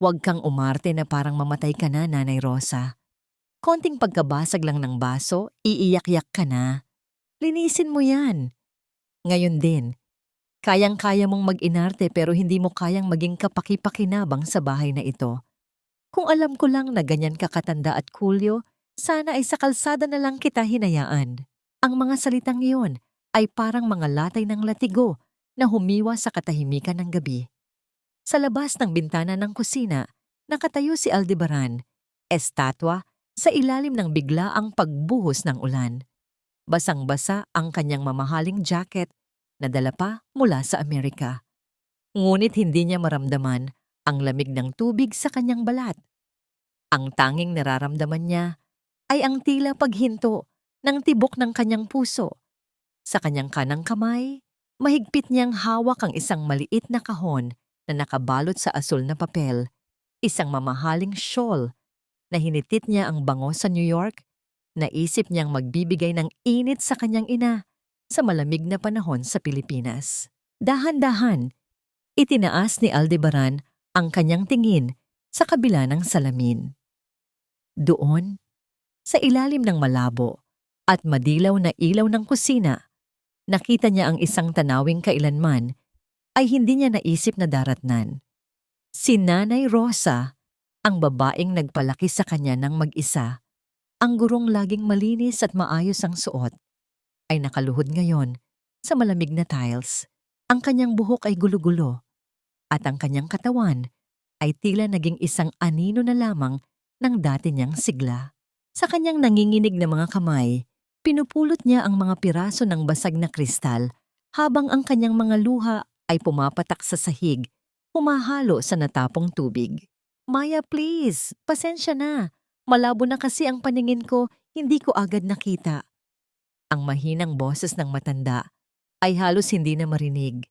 Huwag kang umarte na parang mamatay ka na, Nanay Rosa. Konting pagkabasag lang ng baso, iiyak-yak ka na. Linisin mo yan. Ngayon din, kayang-kaya mong mag-inarte pero hindi mo kayang maging kapaki-pakinabang sa bahay na ito. Kung alam ko lang na ganyan ka katanda at kulyo, sana ay sa kalsada na lang kita hinayaan. Ang mga salitang iyon ay parang mga latay ng latigo na humiwa sa katahimikan ng gabi. Sa labas ng bintana ng kusina, nakatayo si Aldebaran, estatwa sa ilalim ng biglaang pagbuhos ng ulan. Basang-basa ang kanyang mamahaling jacket na dala pa mula sa Amerika. Ngunit hindi niya maramdaman ang lamig ng tubig sa kanyang balat. Ang tanging nararamdaman niya ay ang tila paghinto ng tibok ng kanyang puso. Sa kanyang kanang kamay, mahigpit niyang hawak ang isang maliit na kahon na nakabalot sa asul na papel, isang mamahaling shawl na hinitit niya ang bango sa New York. Naisip niyang magbibigay ng init sa kanyang ina sa malamig na panahon sa Pilipinas. Dahan-dahan, itinaas ni Aldebaran ang kanyang tingin sa kabila ng salamin. Doon, sa ilalim ng malabo at madilaw na ilaw ng kusina, nakita niya ang isang tanawing kailanman ay hindi niya naisip na daratnan. Si Nanay Rosa, ang babaeng nagpalaki sa kanya ng mag-isa, ang gurong laging malinis at maayos ang suot, ay nakaluhod ngayon sa malamig na tiles. Ang kanyang buhok ay gulo-gulo at ang kanyang katawan ay tila naging isang anino na lamang ng dati niyang sigla. Sa kanyang nanginginig na mga kamay, pinupulot niya ang mga piraso ng basag na kristal habang ang kanyang mga luha ay pumapatak sa sahig, humahalo sa natapong tubig. Maya, please, pasensya na. Malabo na kasi ang paningin ko, hindi ko agad nakita. Ang mahinang boses ng matanda ay halos hindi na marinig.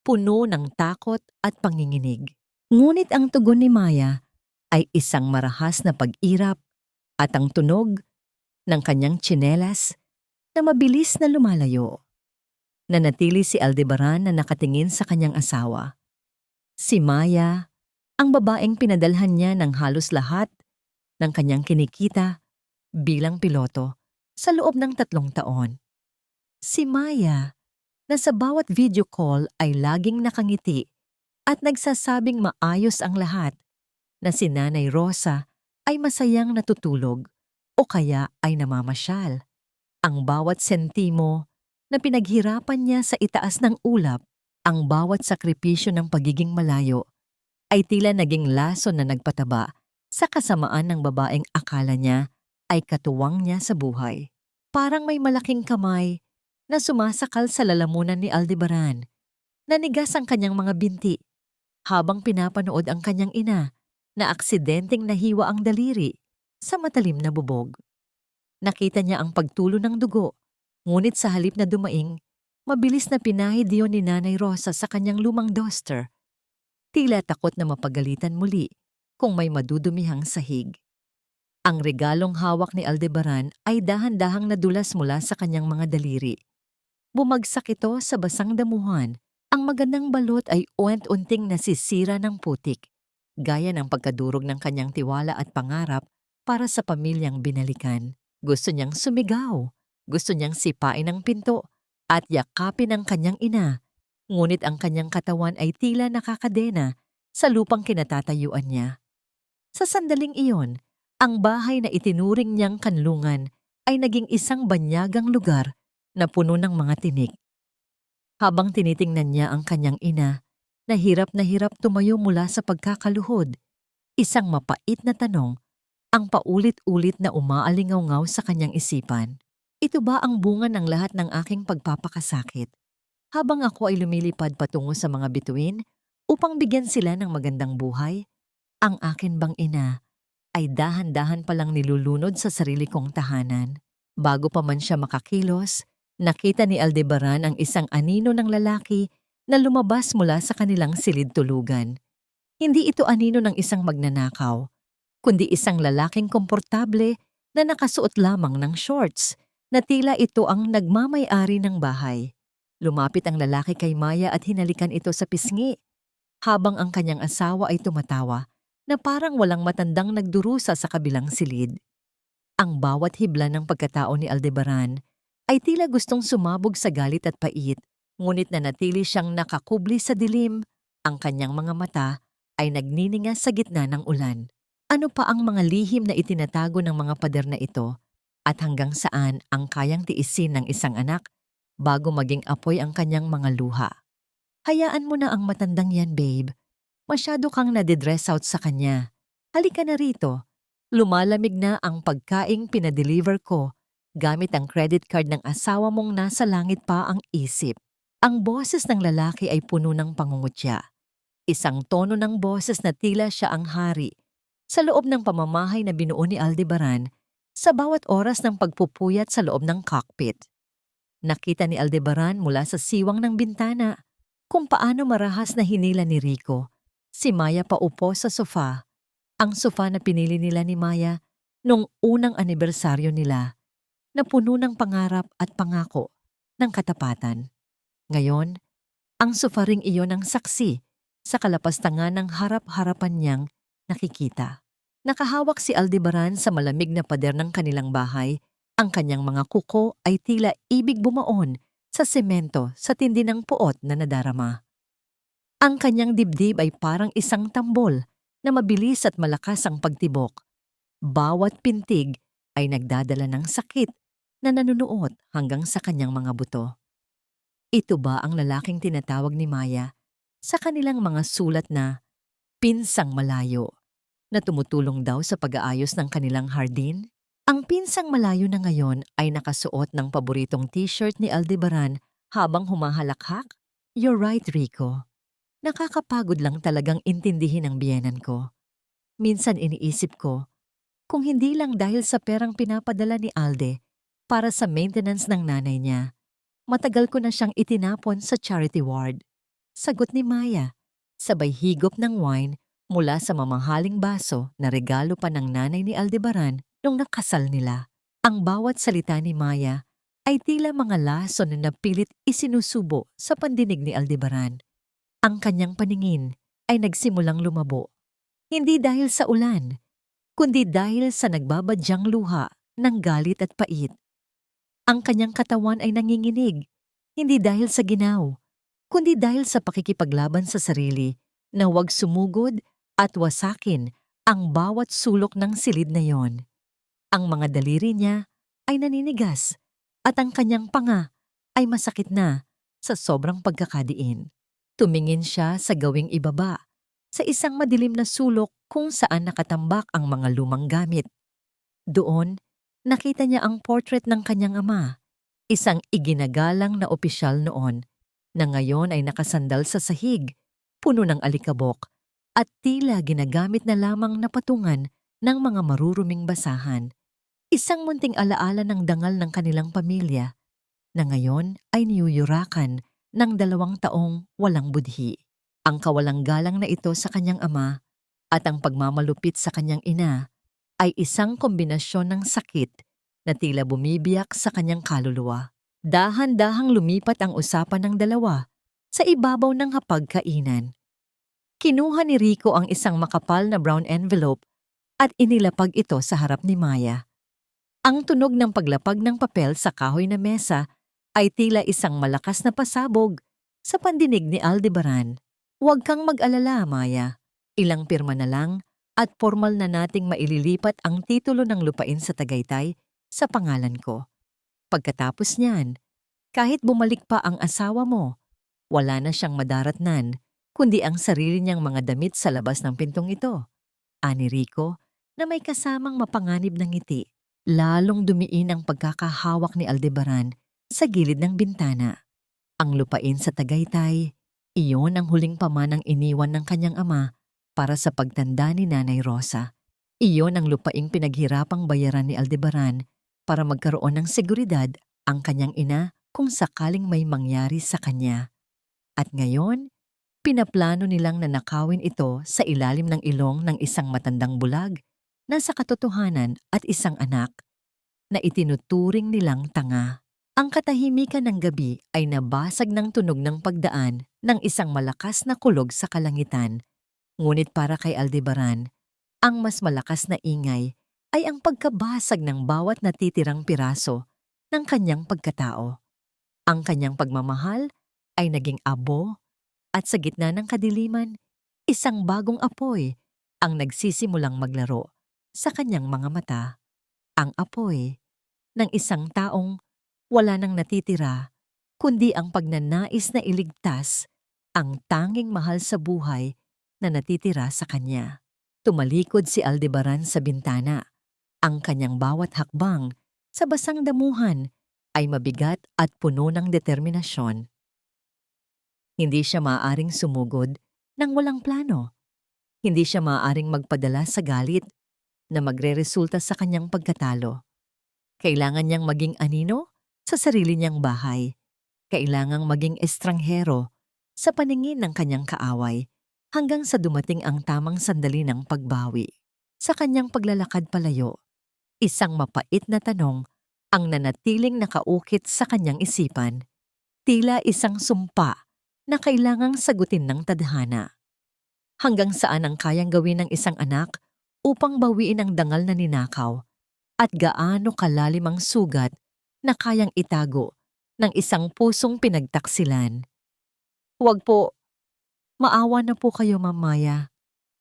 Puno ng takot at panginginig. Ngunit ang tugon ni Maya ay isang marahas na pag-irap at ang tunog ng kanyang tsinelas na mabilis na lumalayo. Nanatili si Aldebaran na nakatingin sa kanyang asawa. Si Maya, ang babaeng pinadalhan niya ng halos lahat ng kanyang kinikita bilang piloto sa loob ng 3 taon. Si Maya, na sa bawat video call ay laging nakangiti at nagsasabing maayos ang lahat, na si Nanay Rosa ay masayang natutulog o kaya ay namamasyal. Ang bawat sentimo na pinaghirapan niya sa itaas ng ulap, ang bawat sakripisyo ng pagiging malayo, ay tila naging lason na nagpataba sa kasamaan ng babaeng akala niya ay katuwang niya sa buhay. Parang may malaking kamay na sumasakal sa lalamunan ni Aldebaran. Nanigas ang kanyang mga binti habang pinapanood ang kanyang ina na aksidenteng nahiwa ang daliri sa matalim na bubog. Nakita niya ang pagtulo ng dugo, ngunit sa halip na dumaing, mabilis na pinahid yun ni Nanay Rosa sa kanyang lumang duster. Tila takot na mapagalitan muli kung may madudumihang sahig. Ang regalong hawak ni Aldebaran ay dahan-dahang nadulas mula sa kanyang mga daliri. Bumagsak ito sa basang damuhan. Ang magandang balot ay unti-unting nasisira ng putik, gaya ng pagkadurog ng kanyang tiwala at pangarap para sa pamilyang binalikan. Gusto niyang sumigaw, gusto niyang sipain ang pinto at yakapin ang kanyang ina, ngunit ang kanyang katawan ay tila nakakadena sa lupang kinatatayuan niya. Sa sandaling iyon, ang bahay na itinuring niyang kanlungan ay naging isang banyagang lugar na puno ng mga tinik. Habang tinitingnan niya ang kanyang ina, na hirap tumayo mula sa pagkakaluhod, isang mapait na tanong ang paulit-ulit na umaalingaw-ngaw sa kanyang isipan. Ito ba ang bunga ng lahat ng aking pagpapakasakit? Habang ako ay lumilipad patungo sa mga bituin upang bigyan sila ng magandang buhay, ang akin bang ina ay dahan-dahan palang nilulunod sa sarili kong tahanan. Bago pa man siya makakilos, nakita ni Aldebaran ang isang anino ng lalaki na lumabas mula sa kanilang silid-tulugan. Hindi ito anino ng isang magnanakaw, kundi isang lalaking komportable na nakasuot lamang ng shorts, na tila ito ang nagmamay-ari ng bahay. Lumapit ang lalaki kay Maya at hinalikan ito sa pisngi, habang ang kanyang asawa ay tumatawa na parang walang matandang nagdurusa sa kabilang silid. Ang bawat hibla ng pagkatao ni Aldebaran ay tila gustong sumabog sa galit at pait, ngunit nanatili siyang nakakubli sa dilim. Ang kanyang mga mata ay nagnininga sa gitna ng ulan. Ano pa ang mga lihim na itinatago ng mga pader na ito at hanggang saan ang kayang tiisin ng isang anak bago maging apoy ang kanyang mga luha? Hayaan mo na ang matandang yan, babe. Masyado kang nadidress out sa kanya. Halika na rito. Lumalamig na ang pagkaing pinadeliver ko gamit ang credit card ng asawa mong nasa langit pa ang isip. Ang boses ng lalaki ay puno ng pangungutya. Isang tono ng boses na tila siya ang hari sa loob ng pamamahay na binuo ni Aldebaran sa bawat oras ng pagpupuyat sa loob ng cockpit. Nakita ni Aldebaran mula sa siwang ng bintana kung paano marahas na hinila ni Rico si Maya paupo sa sofa, ang sofa na pinili nila ni Maya nung unang anibersaryo nila, na puno ng pangarap at pangako ng katapatan. Ngayon, ang sofa ring iyon ang saksi sa kalapastangan ng harap-harapan niyang nakikita. Nakahawak si Aldebaran sa malamig na pader ng kanilang bahay. Ang kanyang mga kuko ay tila ibig bumaon sa semento sa tindi ng puot na nadarama. Ang kanyang dibdib ay parang isang tambol na mabilis at malakas ang pagtibok. Bawat pintig ay nagdadala ng sakit na nanunuot hanggang sa kanyang mga buto. Ito ba ang lalaking tinatawag ni Maya sa kanilang mga sulat na pinsang malayo na tumutulong daw sa pag-aayos ng kanilang hardin? Ang pinsang malayo na ngayon ay nakasuot ng paboritong t-shirt ni Aldebaran habang humahalakhak? You're right, Rico. Nakakapagod lang talagang intindihin ang biyenan ko. Minsan iniisip ko, kung hindi lang dahil sa perang pinapadala ni Alde para sa maintenance ng nanay niya, matagal ko na siyang itinapon sa charity ward. Sagot ni Maya, sabay higop ng wine mula sa mamahaling baso na regalo pa ng nanay ni Aldebaran nung nakasal nila. Ang bawat salita ni Maya ay tila mga lason na napilit isinusubo sa pandinig ni Aldebaran. Ang kanyang paningin ay nagsimulang lumabo. Hindi dahil sa ulan, kundi dahil sa nagbabadyang luha ng galit at pait. Ang kanyang katawan ay nanginginig, hindi dahil sa ginaw, kundi dahil sa pakikipaglaban sa sarili na huwag sumugod at wasakin ang bawat sulok ng silid na yon. Ang mga daliri niya ay naninigas at ang kanyang panga ay masakit na sa sobrang pagkakadiin. Tumingin siya sa gawing ibaba, sa isang madilim na sulok kung saan nakatambak ang mga lumang gamit. Doon, nakita niya ang portrait ng kanyang ama, isang iginagalang na opisyal noon, na ngayon ay nakasandal sa sahig, puno ng alikabok, at tila ginagamit na lamang na patungan ng mga maruruming basahan. Isang munting alaala ng dangal ng kanilang pamilya, na ngayon ay niyuyurakan ng 2 taong walang budhi. Ang kawalang galang na ito sa kanyang ama at ang pagmamalupit sa kanyang ina ay isang kombinasyon ng sakit na tila bumibiyak sa kanyang kaluluwa. Dahan-dahang lumipat ang usapan ng dalawa sa ibabaw ng hapagkainan. Kinuha ni Rico ang isang makapal na brown envelope at inilapag ito sa harap ni Maya. Ang tunog ng paglapag ng papel sa kahoy na mesa ay tila isang malakas na pasabog sa pandinig ni Aldebaran. Huwag kang mag-alala, Maya. Ilang pirma na lang at formal na nating maililipat ang titulo ng lupain sa Tagaytay sa pangalan ko. Pagkatapos niyan, kahit bumalik pa ang asawa mo, wala na siyang madaratnan, kundi ang sarili niyang mga damit sa labas ng pintong ito. Ani Rico na may kasamang mapanganib ng ngiti. Lalong dumiin ang pagkakahawak ni Aldebaran sa gilid ng bintana. Ang lupain sa Tagaytay, iyon ang huling pamanang iniwan ng kanyang ama para sa pagtanda ni Nanay Rosa. Iyon ang lupaing pinaghirapang bayaran ni Aldebaran para magkaroon ng seguridad ang kanyang ina kung sakaling may mangyari sa kanya. At ngayon, pinaplano nilang nanakawin ito sa ilalim ng ilong ng isang matandang bulag na sa katotohanan at isang anak na itinuturing nilang tanga. Ang katahimikan ng gabi ay nabasag ng tunog ng pagdaan ng isang malakas na kulog sa kalangitan. Ngunit para kay Aldebaran, Ang mas malakas na ingay ay ang pagkabasag ng bawat natitirang piraso ng kanyang pagkatao. Ang kanyang pagmamahal ay naging abo at sa gitna ng kadiliman, isang bagong apoy ang nagsisimulang maglaro sa kanyang mga mata. Ang apoy ng isang taong wala nang natitira, kundi ang pagnanais na iligtas ang tanging mahal sa buhay na natitira sa kanya. Tumalikod si Aldebaran sa bintana. Ang kanyang bawat hakbang sa basang damuhan ay mabigat at puno ng determinasyon. Hindi siya maaaring sumugod ng walang plano. Hindi siya maaaring magpadala sa galit na magreresulta sa kanyang pagkatalo. Kailangan niyang maging anino sa sarili niyang bahay. Kailangang maging estranghero sa paningin ng kanyang kaaway hanggang sa dumating ang tamang sandali ng pagbawi. Sa kanyang paglalakad palayo, isang mapait na tanong ang nanatiling nakaukit sa kanyang isipan. Tila isang sumpa na kailangang sagutin ng tadhana. Hanggang saan ang kayang gawin ng isang anak upang bawiin ang dangal na ninakaw at gaano kalalim ang sugat na kayang itago ng isang pusong pinagtaksilan. Huwag po, maawa na po kayo, Ma'am Maya.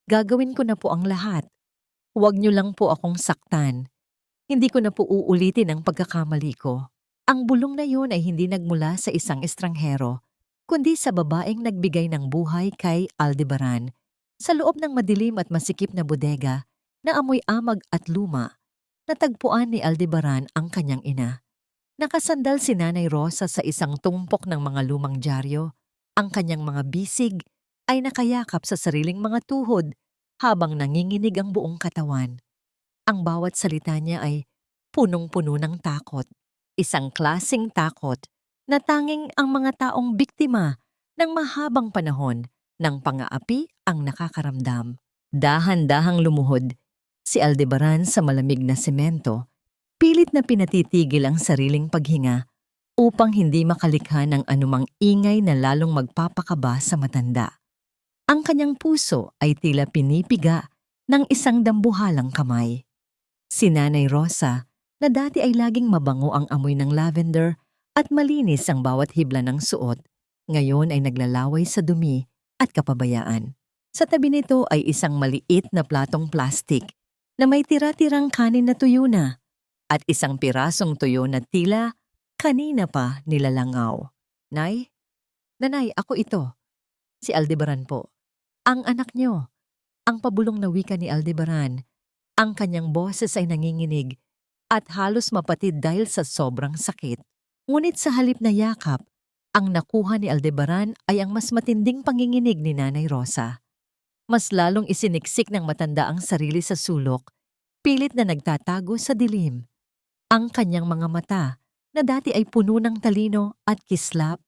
Gagawin ko na po ang lahat. Huwag niyo lang po akong saktan. Hindi ko na po uulitin ang pagkakamali ko. Ang bulong na yun ay hindi nagmula sa isang estranghero, kundi sa babaeng nagbigay ng buhay kay Aldebaran sa loob ng madilim at masikip na bodega na amoy amag at luma. Natagpuan ni Aldebaran ang kanyang ina. Nakasandal si Nanay Rosa sa isang tumpok ng mga lumang dyaryo. Ang kanyang mga bisig ay nakayakap sa sariling mga tuhod habang nanginginig ang buong katawan. Ang bawat salita niya ay punong-puno ng takot. Isang klaseng takot na tanging ang mga taong biktima ng mahabang panahon ng pang-aapi ang nakakaramdam. Dahan-dahang lumuhod si Aldebaran sa malamig na semento, pilit na pinatitigil ang sariling paghinga upang hindi makalikha ng anumang ingay na lalong magpapakaba sa matanda. Ang kanyang puso ay tila pinipiga ng isang dambuhalang kamay. Si Nanay Rosa, na dati ay laging mabango ang amoy ng lavender at malinis ang bawat hibla ng suot, ngayon ay naglalaway sa dumi at kapabayaan. Sa tabi nito ay isang maliit na platong plastik na may tira-tirang kanin na tuyo na at isang pirasong tuyo na tila kanina pa nilalangaw. Nay? Nanay, ako ito. Si Aldebaran po. Ang anak niyo. Ang pabulong na wika ni Aldebaran. Ang kanyang boses ay nanginginig at halos mapatid dahil sa sobrang sakit. Ngunit sa halip na yakap, ang nakuha ni Aldebaran ay ang mas matinding panginginig ni Nanay Rosa. Mas lalong isiniksik ng matanda ang sarili sa sulok, pilit na nagtatago sa dilim. Ang kanyang mga mata, na dati ay puno ng talino at kislap,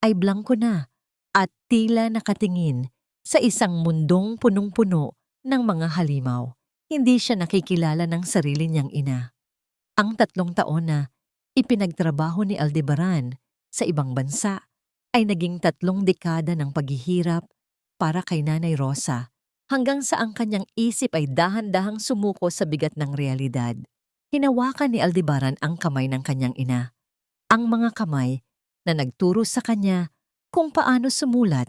ay blangko na at tila nakatingin sa isang mundong punong-puno ng mga halimaw. Hindi siya nakikilala ng sarili niyang ina. Ang 3 taon na ipinagtrabaho ni Aldebaran sa ibang bansa ay naging 3 dekada ng paghihirap para kay Nanay Rosa hanggang sa ang kanyang isip ay dahan-dahang sumuko sa bigat ng realidad. Hinawakan ni Aldebaran ang kamay ng kanyang ina. Ang mga kamay na nagturo sa kanya kung paano sumulat.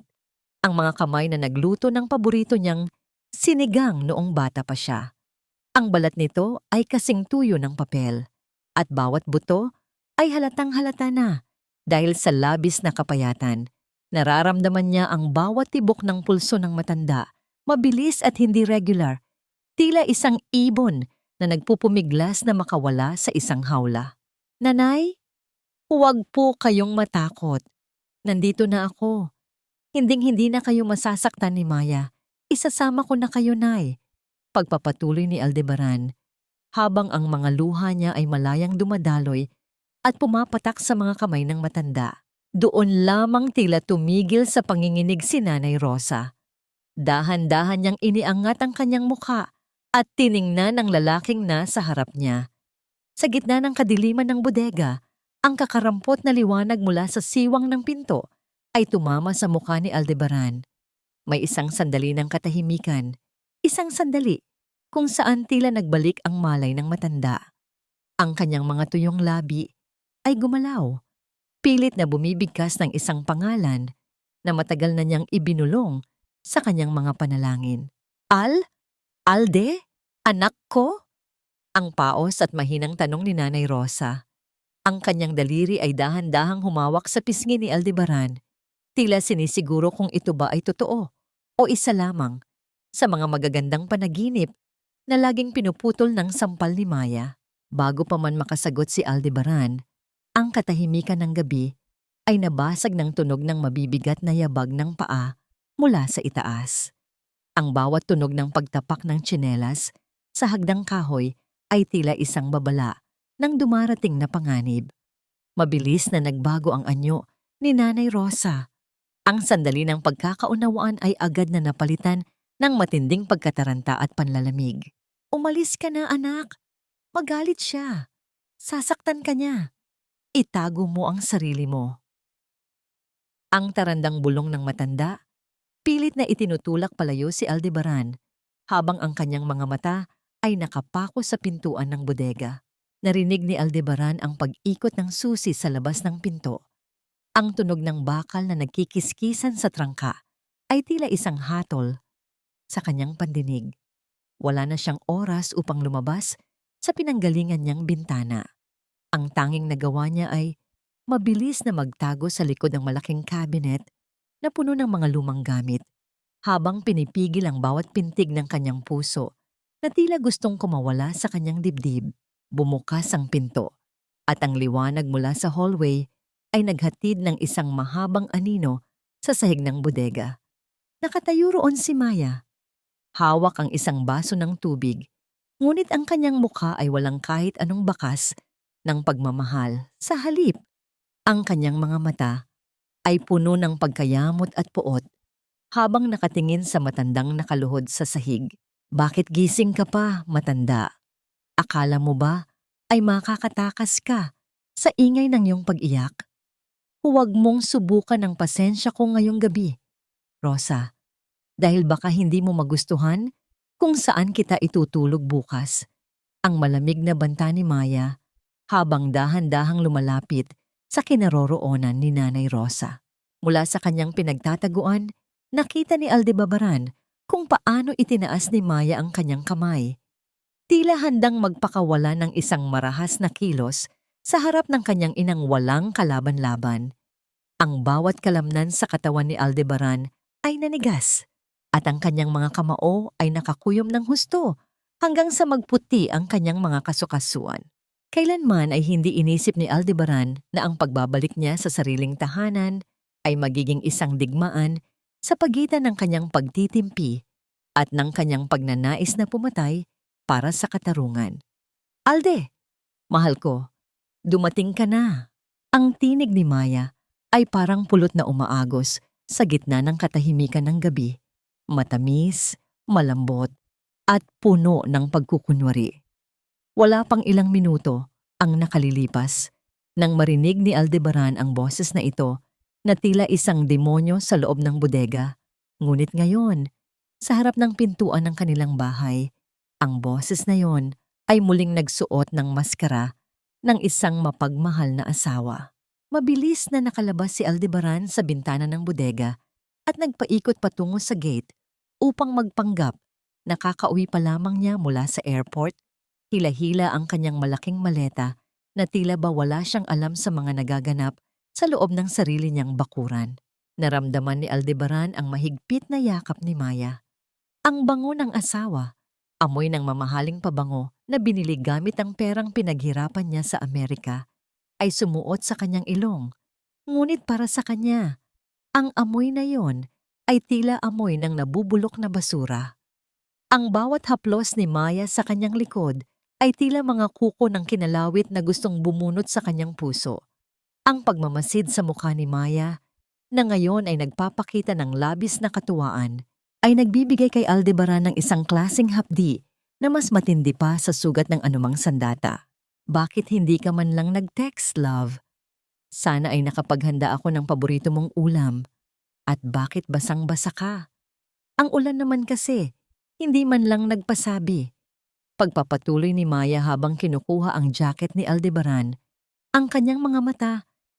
Ang mga kamay na nagluto ng paborito niyang sinigang noong bata pa siya. Ang balat nito ay kasing tuyo ng papel at bawat buto ay halatang-halata na dahil sa labis na kapayatan. Nararamdaman niya ang bawat tibok ng pulso ng matanda, mabilis at hindi regular, tila isang ibon na nagpupumiglas na makawala sa isang hawla. Nanay, huwag po kayong matakot. Nandito na ako. Hinding-hindi na kayo masasaktan ni Maya. Isasama ko na kayo, Nay. Pagpapatuloy ni Aldebaran, habang ang mga luha niya ay malayang dumadaloy at pumapatak sa mga kamay ng matanda. Doon lamang tila tumigil sa panginginig si Nanay Rosa. Dahan-dahan niyang iniangat ang kanyang mukha at tiningnan ang lalaking nasa harap niya. Sa gitna ng kadiliman ng bodega, ang kakarampot na liwanag mula sa siwang ng pinto ay tumama sa mukha ni Aldebaran. May isang sandali ng katahimikan. Isang sandali kung saan tila nagbalik ang malay ng matanda. Ang kanyang mga tuyong labi ay gumalaw, pilit na bumibigkas ng isang pangalan na matagal na niyang ibinulong sa kanyang mga panalangin. Alde? Anak ko? Ang paos at mahinang tanong ni Nanay Rosa. Ang kanyang daliri ay dahan-dahang humawak sa pisngi ni Aldebaran. Tila sinisiguro kung ito ba ay totoo o isa lamang sa mga magagandang panaginip na laging pinuputol ng sampal ni Maya. Bago pa man makasagot si Aldebaran, ang katahimikan ng gabi ay nabasag ng tunog ng mabibigat na yabag ng paa mula sa itaas. Ang bawat tunog ng pagtapak ng tsinelas sa hagdang kahoy ay tila isang babala ng dumarating na panganib. Mabilis na nagbago ang anyo ni Nanay Rosa. Ang sandali ng pagkakaunawaan ay agad na napalitan ng matinding pagkataranta at panlalamig. Umalis ka na, anak. Magalit siya. Sasaktan ka niya. Itago mo ang sarili mo. Ang tarandang bulong ng matanda, pilit na itinutulak palayo si Aldebaran habang ang kanyang mga mata ay nakapako sa pintuan ng bodega. Narinig ni Aldebaran ang pag-ikot ng susi sa labas ng pinto. Ang tunog ng bakal na nagkikiskisan sa trangka ay tila isang hatol sa kanyang pandinig. Wala na siyang oras upang lumabas sa pinanggalingan niyang bintana. Ang tanging nagawa niya ay mabilis na magtago sa likod ng malaking cabinet na puno ng mga lumang gamit habang pinipigil ang bawat pintig ng kanyang puso na tila gustong kumawala sa kanyang dibdib. Bumukas ang pinto at ang liwanag mula sa hallway ay naghatid ng isang mahabang anino sa sahig ng bodega. Nakatayo roon si Maya. Hawak ang isang baso ng tubig, ngunit ang kanyang mukha ay walang kahit anong bakas ng pagmamahal. Sa halip, ang kanyang mga mata ay puno ng pagkayamot at puot habang nakatingin sa matandang nakaluhod sa sahig. Bakit gising ka pa, matanda? Akala mo ba ay makakatakas ka sa ingay ng iyong pag-iyak? Huwag mong subukan ang pasensya ko ngayong gabi, Rosa, dahil baka hindi mo magustuhan kung saan kita itutulog bukas. Ang malamig na banta ni Maya habang dahan-dahang lumalapit sa kinaroroonan ni Nanay Rosa. Mula sa kanyang pinagtataguan, nakita ni Aldebaran kung paano itinaas ni Maya ang kanyang kamay. Tila handang magpakawala ng isang marahas na kilos sa harap ng kanyang inang walang kalaban-laban. Ang bawat kalamnan sa katawan ni Aldebaran ay nanigas at ang kanyang mga kamao ay nakakuyom ng husto hanggang sa magputi ang kanyang mga kasukasuan. Kailanman ay hindi inisip ni Aldebaran na ang pagbabalik niya sa sariling tahanan ay magiging isang digmaan sa pagitan ng kanyang pagtitimpi at ng kanyang pagnanais na pumatay para sa katarungan. Alde, mahal ko, dumating ka na. Ang tinig ni Maya ay parang pulot na umaagos sa gitna ng katahimikan ng gabi, matamis, malambot, at puno ng pagkukunwari. Wala pang ilang minuto ang nakalilipas nang marinig ni Aldebaran ang boses na ito na tila isang demonyo sa loob ng bodega. Ngunit ngayon, sa harap ng pintuan ng kanilang bahay, ang boses na yon ay muling nagsuot ng maskara ng isang mapagmahal na asawa. Mabilis na nakalabas si Aldebaran sa bintana ng bodega at nagpaikot patungo sa gate upang magpanggap na kakauwi pa lamang niya mula sa airport. Hila-hila ang kanyang malaking maleta na tila ba wala siyang alam sa mga nagaganap sa loob ng sarili niyang bakuran. Naramdaman ni Aldebaran ang mahigpit na yakap ni Maya. Ang bango ng asawa, amoy ng mamahaling pabango na binili gamit ang perang pinaghirapan niya sa Amerika, ay sumuot sa kanyang ilong. Ngunit para sa kanya, ang amoy na yon ay tila amoy ng nabubulok na basura. Ang bawat haplos ni Maya sa kanyang likod ay tila mga kuko ng kinalawit na gustong bumunot sa kanyang puso. Ang pagmamasid sa mukha ni Maya, na ngayon ay nagpapakita ng labis na katuwaan, ay nagbibigay kay Aldebaran ng isang klaseng hapdi na mas matindi pa sa sugat ng anumang sandata. Bakit hindi ka man lang nag-text, love? Sana ay nakapaghanda ako ng paborito mong ulam. At bakit basang-basa ka? Ang ulan naman kasi, hindi man lang nagpasabi. Pagpapatuloy ni Maya habang kinukuha ang jacket ni Aldebaran, ang kanyang mga mata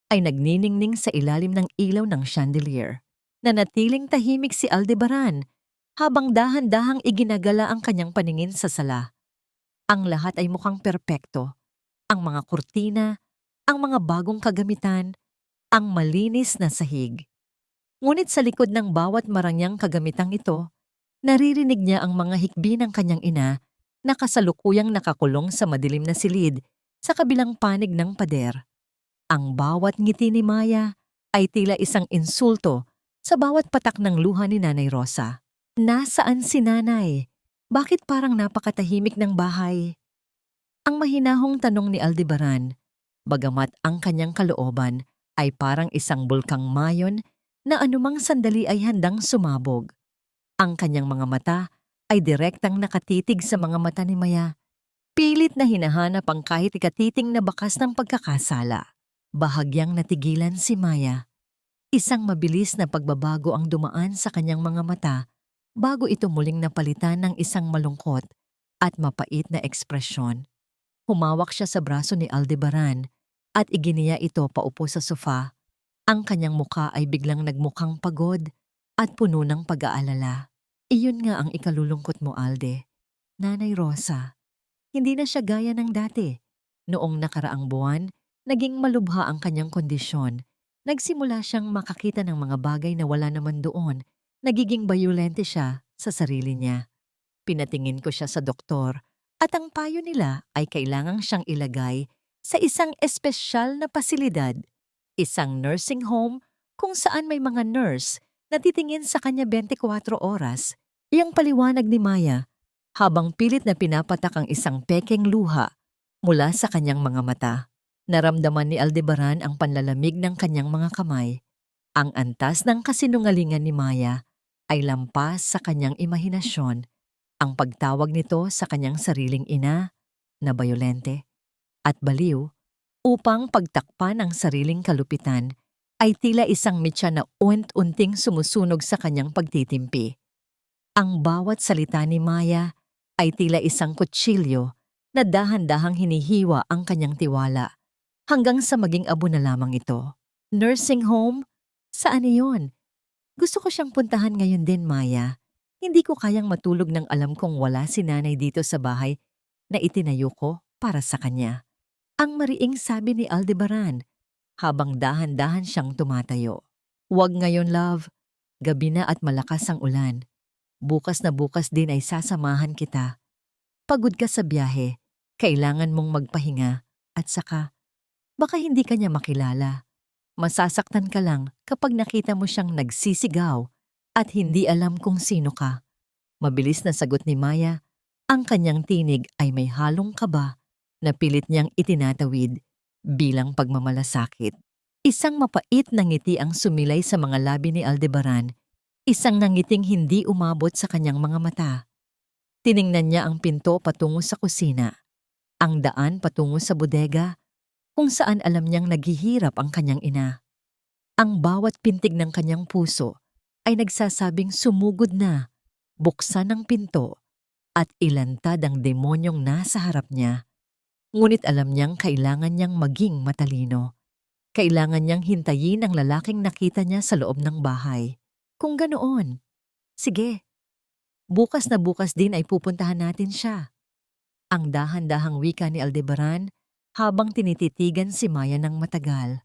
ay nagniningning sa ilalim ng ilaw ng chandelier. Nanatiling tahimik si Aldebaran habang dahan-dahang iginagala ang kanyang paningin sa sala. Ang lahat ay mukhang perpekto. Ang mga kurtina, ang mga bagong kagamitan, ang malinis na sahig. Ngunit sa likod ng bawat marangyang kagamitang ito, naririnig niya ang mga hikbi ng kanyang ina na kasalukuyang nakakulong sa madilim na silid sa kabilang panig ng pader. Ang bawat ngiti ni Maya ay tila isang insulto sa bawat patak ng luha ni Nanay Rosa. Nasaan si Nanay? Bakit parang napakatahimik ng bahay? Ang mahinahong tanong ni Aldebaran, bagamat ang kanyang kalooban ay parang isang bulkang mayon na anumang sandali ay handang sumabog. Ang kanyang mga mata ay direktang nakatitig sa mga mata ni Maya. Pilit na hinahanap ang kahit ikatiting na bakas ng pagkakasala. Bahagyang natigilan si Maya. Isang mabilis na pagbabago ang dumaan sa kanyang mga mata bago ito muling napalitan ng isang malungkot at mapait na ekspresyon. Humawak siya sa braso ni Aldebaran at iginiya ito paupo sa sofa. Ang kanyang muka ay biglang nagmukhang pagod at puno ng pag-aalala. Iyon nga ang ikalulungkot mo, Alde. Nanay Rosa, hindi na siya gaya ng dati. Noong nakaraang buwan, naging malubha ang kanyang kondisyon. Nagsimula siyang makakita ng mga bagay na wala naman doon. Nagiging bayolente siya sa sarili niya. Pinatingin ko siya sa doktor at ang payo nila ay kailangang siyang ilagay sa isang espesyal na pasilidad, isang nursing home kung saan may mga nurse na titingin sa kanya 24 oras. Iyang paliwanag ni Maya habang pilit na pinapatak ang isang pekeng luha mula sa kanyang mga mata. Naramdaman ni Aldebaran ang panlalamig ng kanyang mga kamay. Ang antas ng kasinungalingan ni Maya ay lampas sa kanyang imahinasyon. Ang pagtawag nito sa kanyang sariling ina na bayolente at baliw upang pagtakpan ang sariling kalupitan ay tila isang mitya na unt-unting sumusunog sa kanyang pagtitimpi. Ang bawat salita ni Maya ay tila isang kutsilyo na dahan-dahang hinihiwa ang kanyang tiwala hanggang sa maging abo na lamang ito. Nursing home? Saan iyon? Gusto ko siyang puntahan ngayon din, Maya. Hindi ko kayang matulog nang alam kong wala si Nanay dito sa bahay na itinayo ko para sa kanya. Ang mariing sabi ni Aldebaran habang dahan-dahan siyang tumatayo. Huwag ngayon, love. Gabi na at malakas ang ulan. Bukas na bukas din ay sasamahan kita. Pagod ka sa biyahe, kailangan mong magpahinga at saka, baka hindi ka niya makilala. Masasaktan ka lang kapag nakita mo siyang nagsisigaw at hindi alam kung sino ka. Mabilis na sagot ni Maya, ang kanyang tinig ay may halong kaba na pilit niyang itinatawid bilang pagmamalasakit. Isang mapait na ngiti ang sumilay sa mga labi ni Aldebaran, isang nangiting hindi umabot sa kanyang mga mata. Tiningnan niya ang pinto patungo sa kusina, ang daan patungo sa bodega, kung saan alam niyang naghihirap ang kanyang ina. Ang bawat pintig ng kanyang puso ay nagsasabing sumugod na, buksan ang pinto, at ilantad ang demonyong nasa harap niya. Ngunit alam niyang kailangan niyang maging matalino. Kailangan niyang hintayin ang lalaking nakita niya sa loob ng bahay. Kung ganoon, sige, bukas na bukas din ay pupuntahan natin siya. Ang dahan-dahang wika ni Aldebaran habang tinititigan si Maya ng matagal.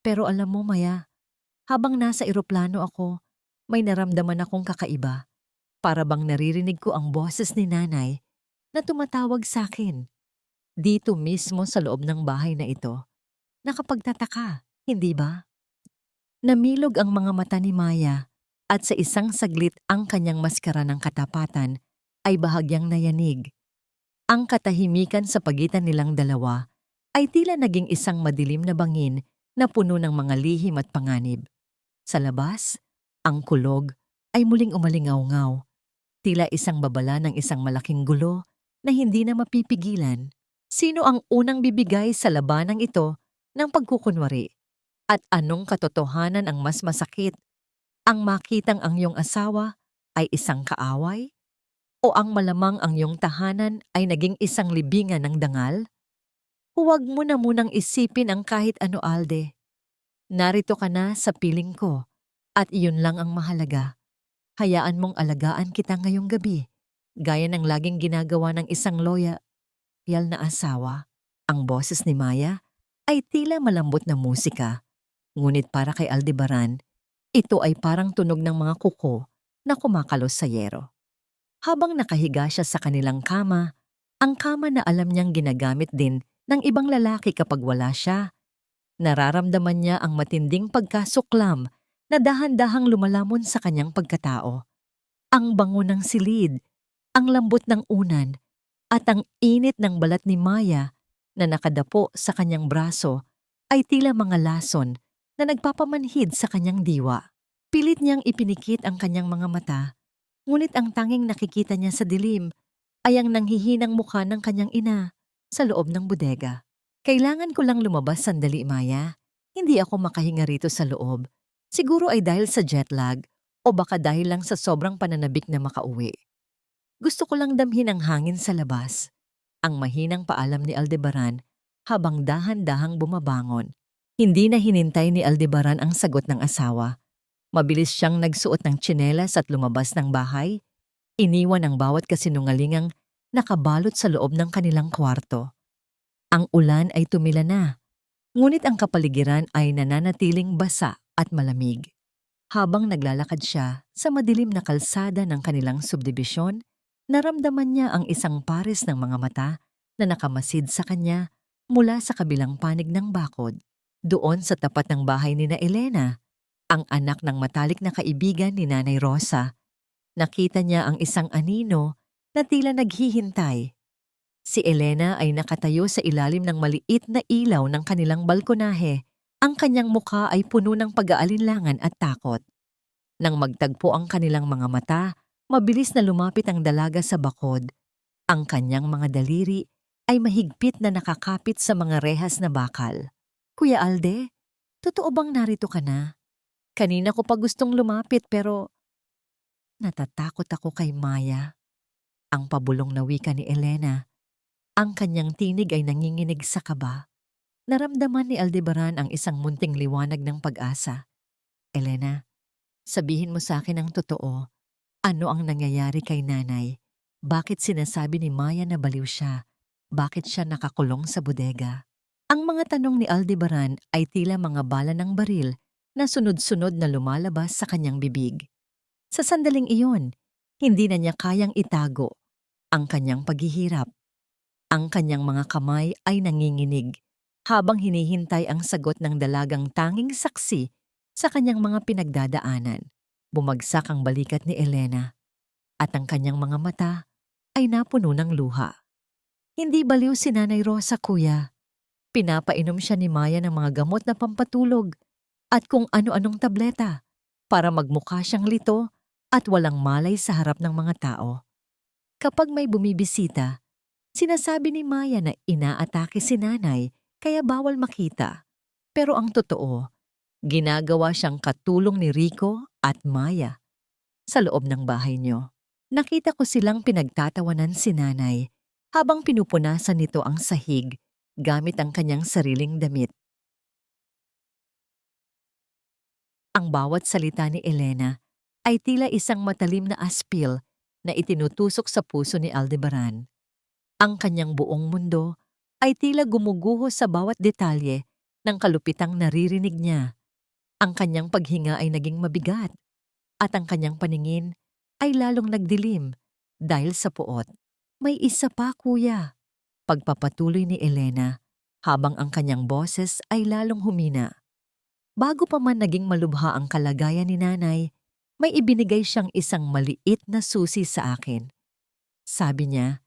Pero alam mo, Maya, habang nasa eroplano ako, may naramdaman akong kakaiba. Para bang naririnig ko ang boses ni Nanay na tumatawag sa akin. Dito mismo sa loob ng bahay na ito. Nakapagtataka, hindi ba? Namilog ang mga mata ni Maya at sa isang saglit ang kanyang maskara ng katapatan ay bahagyang nayanig. Ang katahimikan sa pagitan nilang dalawa ay tila naging isang madilim na bangin na puno ng mga lihim at panganib. Sa labas, ang kulog ay muling umalingaw-ngaw, tila isang babala ng isang malaking gulo na hindi na mapipigilan. Sino ang unang bibigay sa labanang ito ng pagkukunwari? At anong katotohanan ang mas masakit? Ang makitang ang iyong asawa ay isang kaaway? O ang malamang ang iyong tahanan ay naging isang libingan ng dangal? Huwag mo na munang isipin ang kahit ano, Alde. Narito ka na sa piling ko at iyon lang ang mahalaga. Hayaan mong alagaan kita ngayong gabi, gaya ng laging ginagawa ng isang loyal na asawa. Ang boses ni Maya ay tila malambot na musika, ngunit para kay Aldebaran, ito ay parang tunog ng mga kuko na kumakalos sa yero. Habang nakahiga siya sa kanilang kama, ang kama na alam niyang ginagamit din ng ibang lalaki kapag wala siya, nararamdaman niya ang matinding pagkasuklam na dahan-dahang lumalamon sa kanyang pagkatao. Ang bango ng silid, ang lambot ng unan, at ang init ng balat ni Maya na nakadapo sa kanyang braso ay tila mga lason na nagpapamanhid sa kanyang diwa. Pilit niyang ipinikit ang kanyang mga mata, ngunit ang tanging nakikita niya sa dilim ay ang nanghihinang mukha ng kanyang ina sa loob ng bodega. Kailangan ko lang lumabas sandali, Maya. Hindi ako makahinga rito sa loob. Siguro ay dahil sa jet lag o baka dahil lang sa sobrang pananabik na makauwi. Gusto ko lang damhin ang hangin sa labas. Ang mahinang paalam ni Aldebaran habang dahan-dahang bumabangon. Hindi na hinintay ni Aldebaran ang sagot ng asawa. Mabilis siyang nagsuot ng tsinelas at lumabas ng bahay. Iniwan ang bawat kasinungalingang nakabalot sa loob ng kanilang kwarto. Ang ulan ay tumila na, ngunit ang kapaligiran ay nananatiling basa at malamig. Habang naglalakad siya sa madilim na kalsada ng kanilang subdibisyon, naramdaman niya ang isang pares ng mga mata na nakamasid sa kanya mula sa kabilang panig ng bakod. Doon sa tapat ng bahay ni na Elena, ang anak ng matalik na kaibigan ni Nanay Rosa, nakita niya ang isang anino na tila naghihintay. Si Elena ay nakatayo sa ilalim ng maliit na ilaw ng kanilang balkonahe. Ang kanyang mukha ay puno ng pag-aalinlangan at takot. Nang magtagpo ang kanilang mga mata, mabilis na lumapit ang dalaga sa bakod. Ang kanyang mga daliri ay mahigpit na nakakapit sa mga rehas na bakal. Kuya Alde, totoo bang narito ka na? Kanina ko pa gustong lumapit pero natatakot ako kay Maya. Ang pabulong na wika ni Elena. Ang kanyang tinig ay nanginginig sa kaba. Naramdaman ni Aldebaran ang isang munting liwanag ng pag-asa. Elena, sabihin mo sa akin ang totoo. Ano ang nangyayari kay nanay? Bakit sinasabi ni Maya na baliw siya? Bakit siya nakakulong sa bodega? Ang mga tanong ni Aldebaran ay tila mga bala ng baril na sunod-sunod na lumalabas sa kanyang bibig. Sa sandaling iyon, hindi na niya kayang itago ang kanyang paghihirap. Ang kanyang mga kamay ay nanginginig habang hinihintay ang sagot ng dalagang tanging saksi sa kanyang mga pinagdadaanan. Bumagsak ang balikat ni Elena at ang kanyang mga mata ay napuno ng luha. Hindi baliw si Nanay Rosa, kuya. Pinapainom siya ni Maya ng mga gamot na pampatulog at kung ano-anong tableta para magmukha siyang lito at walang malay sa harap ng mga tao. Kapag may bumibisita, sinasabi ni Maya na inaatake si nanay kaya bawal makita. Pero ang totoo, ginagawa siyang katulong ni Rico at Maya sa loob ng bahay niyo. Nakita ko silang pinagtatawanan si nanay habang pinupunasan nito ang sahig gamit ang kanyang sariling damit. Ang bawat salita ni Elena ay tila isang matalim na aspil na itinutusok sa puso ni Aldebaran. Ang kanyang buong mundo ay tila gumuguho sa bawat detalye ng kalupitang naririnig niya. Ang kanyang paghinga ay naging mabigat at ang kanyang paningin ay lalong nagdilim dahil sa puot. May isa pa, kuya. Pagpapatuloy ni Elena habang ang kanyang boses ay lalong humina. Bago pa man naging malubha ang kalagayan ni nanay, may ibinigay siyang isang maliit na susi sa akin. Sabi niya,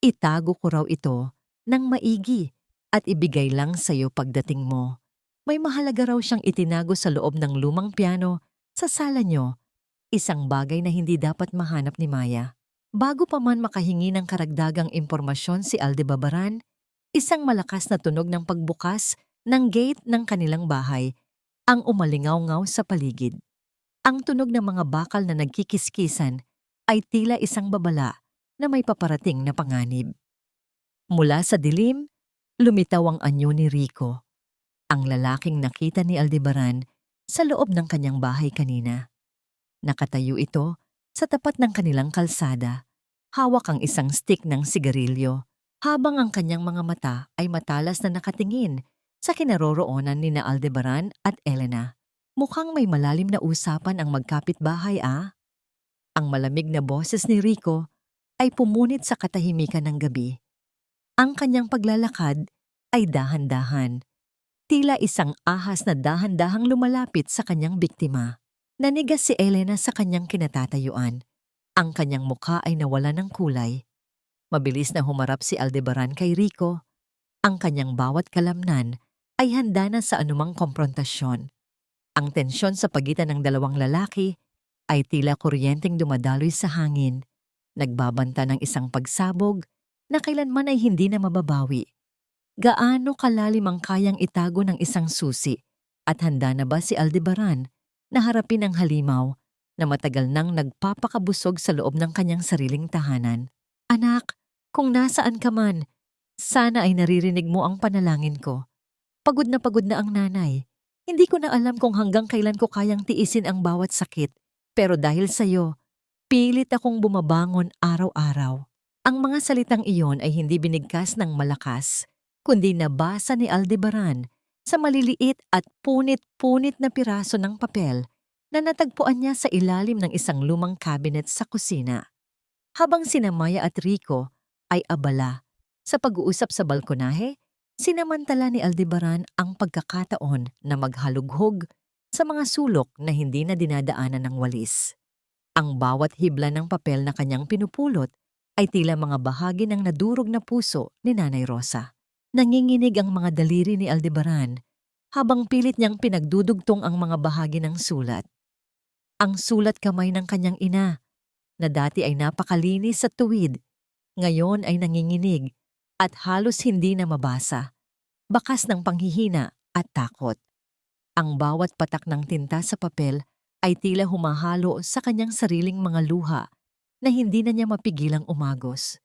itago ko raw ito ng maigi at ibigay lang sa iyo pagdating mo. May mahalaga raw siyang itinago sa loob ng lumang piano sa sala niyo, isang bagay na hindi dapat mahanap ni Maya. Bago pa man makahingi ng karagdagang impormasyon si Aldebaran, isang malakas na tunog ng pagbukas ng gate ng kanilang bahay ang umalingaw-ngaw sa paligid. Ang tunog ng mga bakal na nagkikiskisan ay tila isang babala na may paparating na panganib. Mula sa dilim, lumitaw ang anyo ni Rico, ang lalaking nakita ni Aldebaran sa loob ng kanyang bahay kanina. Nakatayo ito sa tapat ng kanilang kalsada, hawak ang isang stick ng sigarilyo, habang ang kanyang mga mata ay matalas na nakatingin sa kinaroroonan ni na Aldebaran at Elena. Mukhang may malalim na usapan ang magkapitbahay Ang malamig na boses ni Rico ay pumunit sa katahimikan ng gabi. Ang kanyang paglalakad ay dahan-dahan, tila isang ahas na dahan-dahang lumalapit sa kanyang biktima. Nanigas si Elena sa kanyang kinatatayuan. Ang kanyang mukha ay nawala ng kulay. Mabilis na humarap si Aldebaran kay Rico. Ang kanyang bawat kalamnan ay handa na sa anumang komprontasyon. Ang tensyon sa pagitan ng dalawang lalaki ay tila kuryenteng dumadaloy sa hangin, nagbabanta ng isang pagsabog na kailanman ay hindi na mababawi. Gaano kalalim ang kayang itago ng isang susi at handa na ba si Aldebaran na harapin ang halimaw na matagal nang nagpapakabusog sa loob ng kanyang sariling tahanan? Anak, kung nasaan ka man, sana ay naririnig mo ang panalangin ko. Pagod na ang nanay. Hindi ko na alam kung hanggang kailan ko kayang tiisin ang bawat sakit. Pero dahil sa'yo, pilit akong bumabangon araw-araw. Ang mga salitang iyon ay hindi binigkas ng malakas, kundi nabasa ni Aldebaran sa maliliit at punit-punit na piraso ng papel na natagpuan niya sa ilalim ng isang lumang cabinet sa kusina. Habang sina Maya at Rico ay abala sa pag-uusap sa balkonahe, sinamantala ni Aldebaran ang pagkakataon na maghalughog sa mga sulok na hindi na dinadaanan ng walis. Ang bawat hibla ng papel na kanyang pinupulot ay tila mga bahagi ng nadurog na puso ni Nanay Rosa. Nanginginig ang mga daliri ni Aldebaran habang pilit niyang pinagdudugtong ang mga bahagi ng sulat. Ang sulat kamay ng kanyang ina, na dati ay napakalinis at tuwid, ngayon ay nanginginig at halos hindi na mabasa, bakas ng panghihina at takot. Ang bawat patak ng tinta sa papel ay tila humahalo sa kanyang sariling mga luha na hindi na niya mapigilang umagos.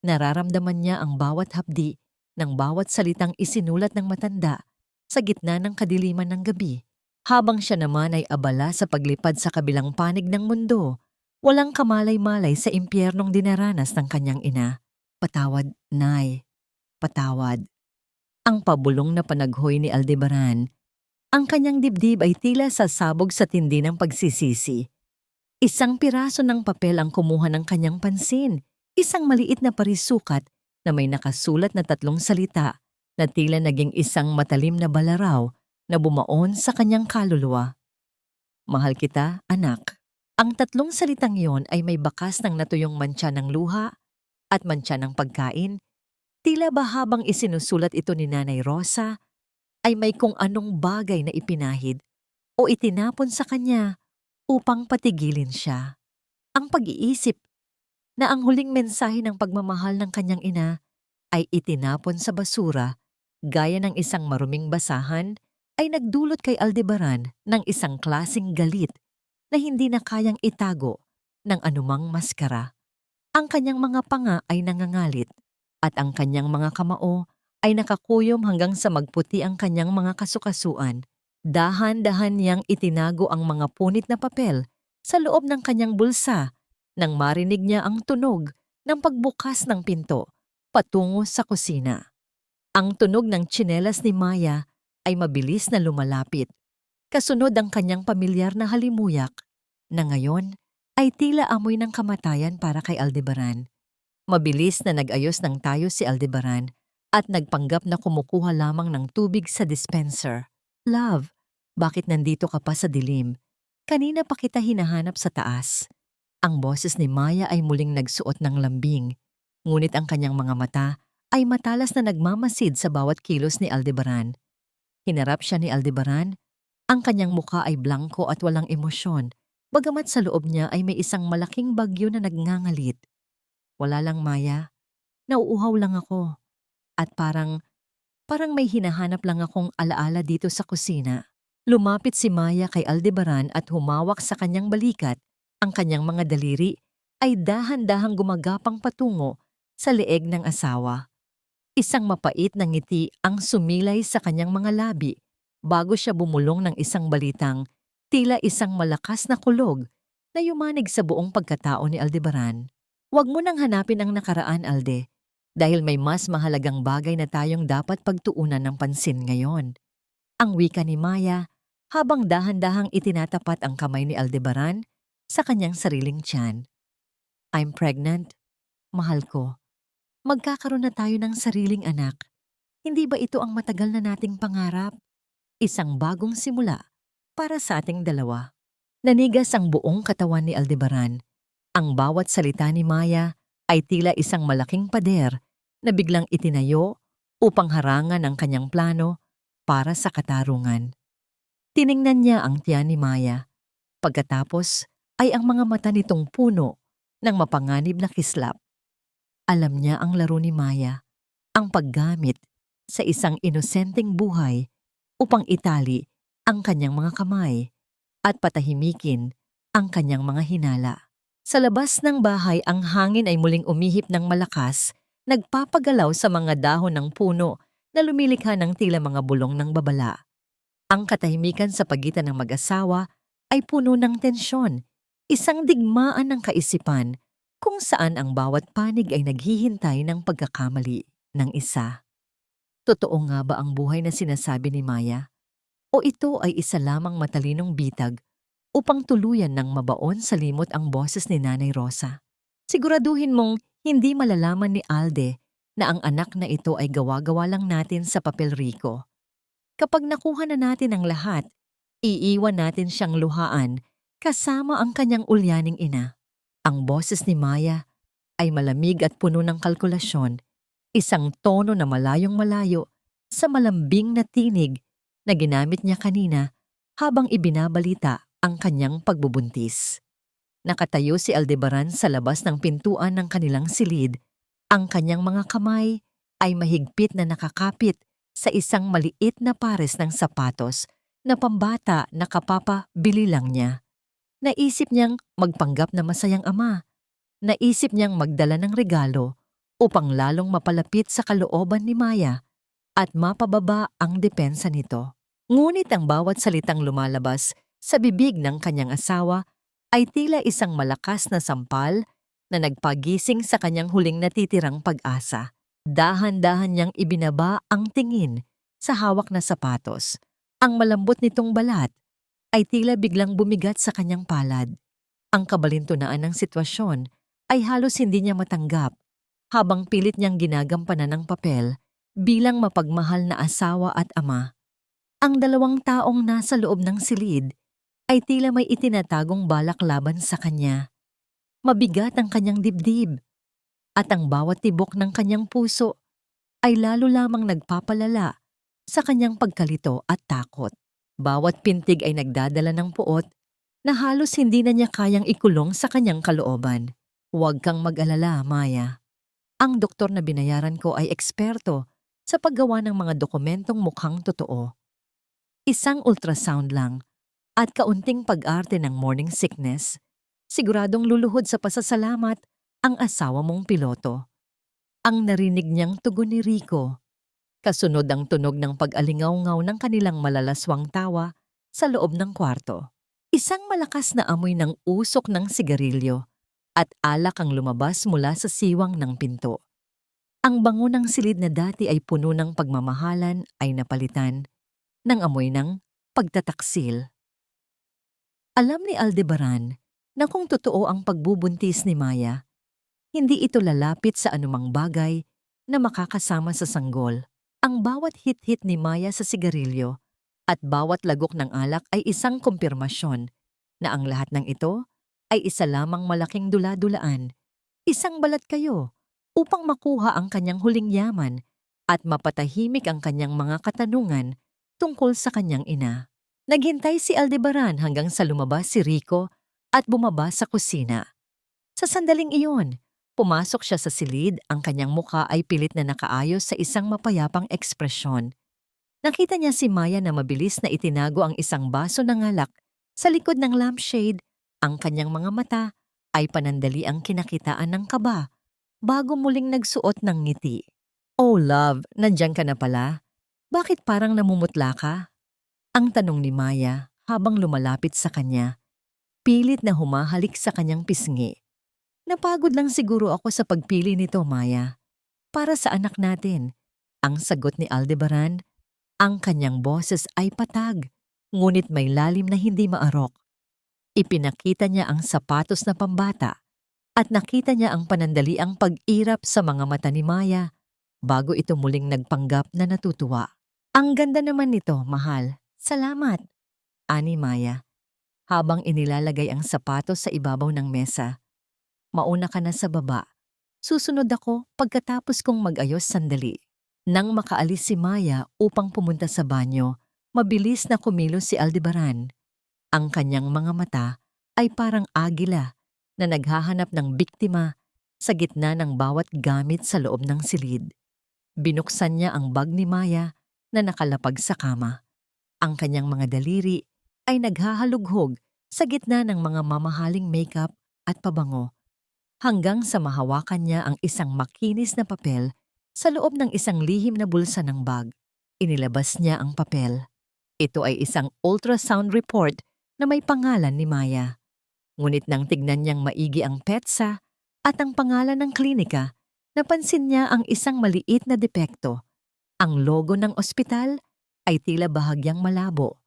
Nararamdaman niya ang bawat hapdi ng bawat salitang isinulat ng matanda sa gitna ng kadiliman ng gabi, habang siya naman ay abala sa paglipad sa kabilang panig ng mundo, walang kamalay-malay sa impyernong dinaranas ng kanyang ina. Patawad, Nay. Patawad. Ang pabulong na panaghoy ni Aldebaran. Ang kanyang dibdib ay tila sasabog sa tindi ng pagsisisi. Isang piraso ng papel ang kumuha ng kanyang pansin, isang maliit na parisukat na may nakasulat na 3 salita na tila naging isang matalim na balaraw na bumaon sa kanyang kaluluwa. Mahal kita, anak. Ang 3 salitang iyon ay may bakas ng natuyong mantsa ng luha at mantsa ng pagkain. Tila ba habang isinusulat ito ni Nanay Rosa, ay may kung anong bagay na ipinahid o itinapon sa kanya upang patigilin siya. Ang pag-iisip na ang huling mensahe ng pagmamahal ng kanyang ina ay itinapon sa basura gaya ng isang maruming basahan ay nagdulot kay Aldebaran ng isang klaseng galit na hindi na kayang itago ng anumang maskara. Ang kanyang mga panga ay nangangalit at ang kanyang mga kamao ay nakakuyom hanggang sa magputi ang kanyang mga kasukasuan. Dahan-dahan niyang itinago ang mga punit na papel sa loob ng kanyang bulsa nang marinig niya ang tunog ng pagbukas ng pinto patungo sa kusina. Ang tunog ng tsinelas ni Maya ay mabilis na lumalapit. Kasunod ang kanyang pamilyar na halimuyak na ngayon ay tila amoy ng kamatayan para kay Aldebaran. Mabilis na nag-ayos ng tayo si Aldebaran at nagpanggap na kumukuha lamang ng tubig sa dispenser. Love, bakit nandito ka pa sa dilim? Kanina pa kita hinahanap sa taas. Ang boses ni Maya ay muling nagsuot ng lambing, ngunit ang kanyang mga mata ay matalas na nagmamasid sa bawat kilos ni Aldebaran. Hinarap siya ni Aldebaran. Ang kanyang mukha ay blanko at walang emosyon, bagamat sa loob niya ay may isang malaking bagyo na nagngangalit. Wala lang, Maya. Nauuhaw lang ako. At parang may hinahanap lang akong alaala dito sa kusina. Lumapit si Maya kay Aldebaran at humawak sa kanyang balikat. Ang kanyang mga daliri ay dahan-dahang gumagapang patungo sa leeg ng asawa. Isang mapait na ngiti ang sumilay sa kanyang mga labi bago siya bumulong ng isang balitang tila isang malakas na kulog na yumanig sa buong pagkatao ni Aldebaran. Huwag mo nang hanapin ang nakaraan, Alde, dahil may mas mahalagang bagay na tayong dapat pagtuunan ng pansin ngayon. Ang wika ni Maya habang dahan-dahang itinatapat ang kamay ni Aldebaran sa kanyang sariling tiyan. I'm pregnant. Mahal ko. Magkakaroon na tayo ng sariling anak. Hindi ba ito ang matagal na nating pangarap? Isang bagong simula para sa ating dalawa. Nanigas ang buong katawan ni Aldebaran. Ang bawat salita ni Maya ay tila isang malaking pader na biglang itinayo upang harangan ang kanyang plano para sa katarungan. Tiningnan niya ang tiyan ni Maya. Pagkatapos ay ang mga mata nitong puno ng mapanganib na kislap. Alam niya ang laro ni Maya, ang paggamit sa isang inosenteng buhay upang itali ang kanyang mga kamay at patahimikin ang kanyang mga hinala. Sa labas ng bahay ang hangin ay muling umihip ng malakas, nagpapagalaw sa mga dahon ng puno na lumilikha ng tila mga bulong ng babala. Ang katahimikan sa pagitan ng mag-asawa ay puno ng tensyon, isang digmaan ng kaisipan kung saan ang bawat panig ay naghihintay ng pagkakamali ng isa. Totoo nga ba ang buhay na sinasabi ni Maya? O ito ay isa lamang matalinong bitag upang tuluyan ng mabaon sa limot ang boses ni Nanay Rosa? Siguraduhin mong hindi malalaman ni Alde na ang anak na ito ay gawa-gawa lang natin sa papel Rico. Kapag nakuha na natin ang lahat, iiwan natin siyang luhaan kasama ang kanyang ulyaning ina. Ang boses ni Maya ay malamig at puno ng kalkulasyon, isang tono na malayong malayo sa malambing na tinig na ginamit niya kanina habang ibinabalita ang kanyang pagbubuntis. Nakatayo si Aldebaran sa labas ng pintuan ng kanilang silid. Ang kanyang mga kamay ay mahigpit na nakakapit sa isang maliit na pares ng sapatos na pambata na kapapabili lang niya. Naisip niyang magpanggap na masayang ama. Naisip niyang magdala ng regalo upang lalong mapalapit sa kalooban ni Maya at mapababa ang depensa nito. Ngunit ang bawat salitang lumalabas sa bibig ng kanyang asawa ay tila isang malakas na sampal na nagpagising sa kanyang huling natitirang pag-asa. Dahan-dahan niyang ibinaba ang tingin sa hawak na sapatos. Ang malambot nitong balat ay tila biglang bumigat sa kanyang palad. Ang kabalintunaan ng sitwasyon ay halos hindi niya matanggap habang pilit niyang ginagampanan ng papel bilang mapagmahal na asawa at ama. Ang dalawang taong nasa loob ng silid ay tila may itinatagong balak laban sa kanya. Mabigat ang kanyang dibdib at ang bawat tibok ng kanyang puso ay lalo lamang nagpapalala sa kanyang pagkalito at takot. Bawat pintig ay nagdadala ng puot na halos hindi na niya kayang ikulong sa kanyang kalooban. Huwag kang mag-alala, Maya. Ang doktor na binayaran ko ay eksperto sa paggawa ng mga dokumentong mukhang totoo. Isang ultrasound lang at kaunting pag-arte ng morning sickness, siguradong luluhod sa pasasalamat ang asawa mong piloto. Ang narinig niyang tugon ni Rico, kasunod ang tunog ng pag-alingaw-ngaw ng kanilang malalaswang tawa sa loob ng kwarto. Isang malakas na amoy ng usok ng sigarilyo at alak ang lumabas mula sa siwang ng pinto. Ang bango ng silid na dati ay puno ng pagmamahalan ay napalitan ng amoy ng pagtataksil. Alam ni Aldebaran na kung totoo ang pagbubuntis ni Maya, hindi ito lalapit sa anumang bagay na makakasama sa sanggol. Ang bawat hit-hit ni Maya sa sigarilyo at bawat lagok ng alak ay isang kumpirmasyon na ang lahat ng ito ay isa lamang malaking dula-dulaan. Isang balat kayo upang makuha ang kanyang huling yaman at mapatahimik ang kanyang mga katanungan tungkol sa kanyang ina. Naghintay si Aldebaran hanggang sa lumabas si Rico at bumaba sa kusina. Sa sandaling iyon, pumasok siya sa silid, ang kanyang muka ay pilit na nakaayos sa isang mapayapang ekspresyon. Nakita niya si Maya na mabilis na itinago ang isang baso ng alak sa likod ng lampshade, ang kanyang mga mata ay panandali ang kinakitaan ng kaba bago muling nagsuot ng ngiti. "Oh love, nandiyan ka na pala? Bakit parang namumutla ka?" Ang tanong ni Maya habang lumalapit sa kanya. Pilit na humahalik sa kanyang pisngi. "Napagod lang siguro ako sa pagpili nito, Maya. Para sa anak natin." Ang sagot ni Aldebaran. Ang kanyang boses ay patag, ngunit may lalim na hindi maarok. Ipinakita niya ang sapatos na pambata at nakita niya ang panandaliang pag-irap sa mga mata ni Maya bago ito muling nagpanggap na natutuwa. "Ang ganda naman nito, mahal. Salamat," ani Maya, habang inilalagay ang sapatos sa ibabaw ng mesa. "Mauna ka na sa baba. Susunod ako pagkatapos kong mag-ayos sandali." Nang makaalis si Maya upang pumunta sa banyo, mabilis na kumilos si Aldebaran. Ang kanyang mga mata ay parang agila na naghahanap ng biktima sa gitna ng bawat gamit sa loob ng silid. Binuksan niya ang bag ni Maya na nakalapag sa kama. Ang kanyang mga daliri ay naghahalughog sa gitna ng mga mamahaling makeup at pabango, hanggang sa mahawakan niya ang isang makinis na papel sa loob ng isang lihim na bulsa ng bag. Inilabas niya ang papel. Ito ay isang ultrasound report na may pangalan ni Maya. Ngunit nang tignan niyang maigi ang petsa at ang pangalan ng klinika, napansin niya ang isang maliit na depekto. Ang logo ng ospital ay tila bahagyang malabo,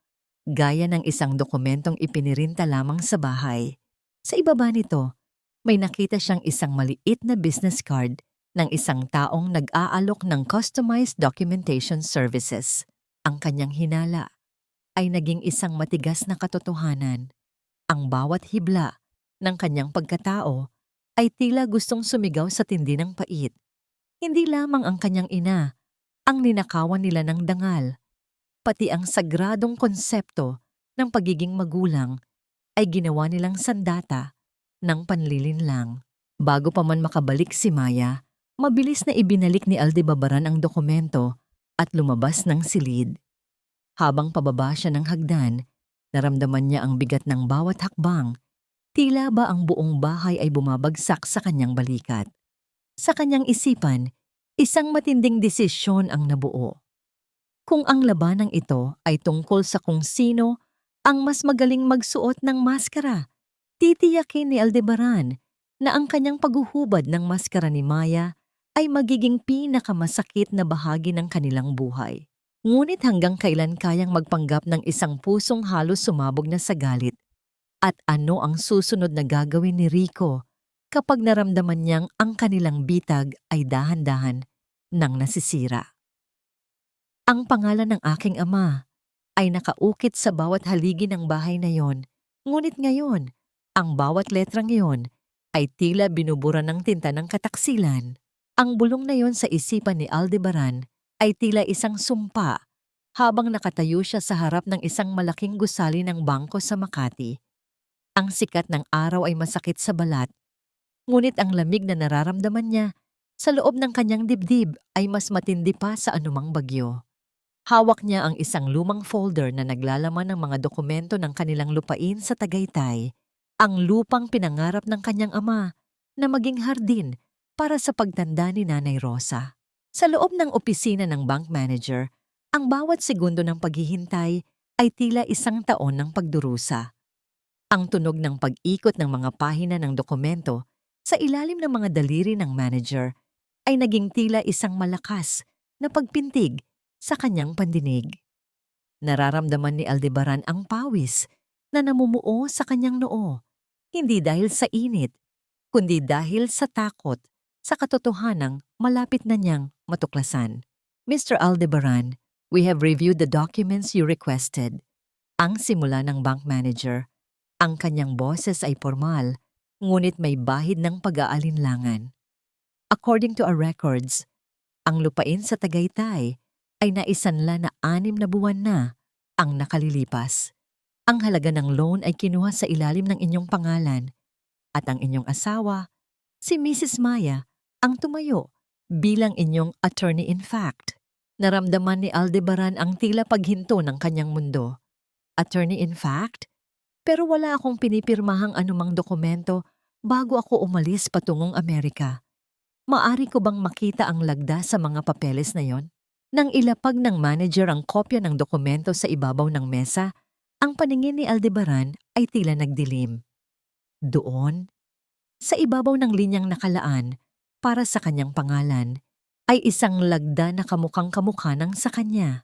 gaya ng isang dokumentong ipinirinta lamang sa bahay. Sa ibaba nito, may nakita siyang isang maliit na business card ng isang taong nag-aalok ng customized documentation services. Ang kanyang hinala ay naging isang matigas na katotohanan. Ang bawat hibla ng kanyang pagkatao ay tila gustong sumigaw sa tindi ng pait. Hindi lamang ang kanyang ina ang ninakawan nila ng dangal, pati ang sagradong konsepto ng pagiging magulang ay ginawa nilang sandata ng panlilinlang. Bago pa man makabalik si Maya, mabilis na ibinalik ni Aldebaran ang dokumento at lumabas ng silid. Habang pababa siya ng hagdan, naramdaman niya ang bigat ng bawat hakbang. Tila ba ang buong bahay ay bumabagsak sa kanyang balikat. Sa kanyang isipan, isang matinding desisyon ang nabuo. Kung ang labanang ito ay tungkol sa kung sino ang mas magaling magsuot ng maskara, titiyakin ni Aldebaran na ang kanyang paghuhubad ng maskara ni Maya ay magiging pinakamasakit na bahagi ng kanilang buhay. Ngunit hanggang kailan kayang magpanggap ng isang pusong halos sumabog na sa galit? At ano ang susunod na gagawin ni Rico kapag naramdaman niyang ang kanilang bitag ay dahan-dahan nang nasisira? Ang pangalan ng aking ama ay nakaukit sa bawat haligi ng bahay na yon. Ngunit ngayon, ang bawat letrang yon ay tila binubura ng tinta ng kataksilan. Ang bulong na yon sa isipan ni Aldebaran ay tila isang sumpa habang nakatayo siya sa harap ng isang malaking gusali ng bangko sa Makati. Ang sikat ng araw ay masakit sa balat, ngunit ang lamig na nararamdaman niya sa loob ng kanyang dibdib ay mas matindi pa sa anumang bagyo. Hawak niya ang isang lumang folder na naglalaman ng mga dokumento ng kanilang lupain sa Tagaytay, ang lupang pinangarap ng kanyang ama na maging hardin para sa pagtanda ni Nanay Rosa. Sa loob ng opisina ng bank manager, ang bawat segundo ng paghihintay ay tila isang taon ng pagdurusa. Ang tunog ng pag-ikot ng mga pahina ng dokumento sa ilalim ng mga daliri ng manager ay naging tila isang malakas na pagpintig sa kanyang pandinig. Nararamdaman ni Aldebaran ang pawis na namumuo sa kanyang noo, hindi dahil sa init, kundi dahil sa takot sa katotohanang malapit na niyang matuklasan. "Mr. Aldebaran, we have reviewed the documents you requested." Ang simula ng bank manager. Ang kanyang boses ay formal, ngunit may bahid ng pag-aalinlangan. "According to our records, ang lupain sa Tagaytay ay naisanla na 6 na buwan na ang nakalilipas. Ang halaga ng loan ay kinuha sa ilalim ng inyong pangalan at ang inyong asawa, si Mrs. Maya, ang tumayo bilang inyong attorney-in-fact." Naramdaman ni Aldebaran ang tila paghinto ng kanyang mundo. Attorney-in-fact? Pero wala akong pinipirmahang anumang dokumento bago ako umalis patungong Amerika. Maari ko bang makita ang lagda sa mga papeles na yon? Nang ilapag ng manager ang kopya ng dokumento sa ibabaw ng mesa, ang paningin ni Aldebaran ay tila nagdilim. Doon, sa ibabaw ng linyang nakalaan para sa kanyang pangalan, ay isang lagda na kamukhang-kamukha ng sa kanya.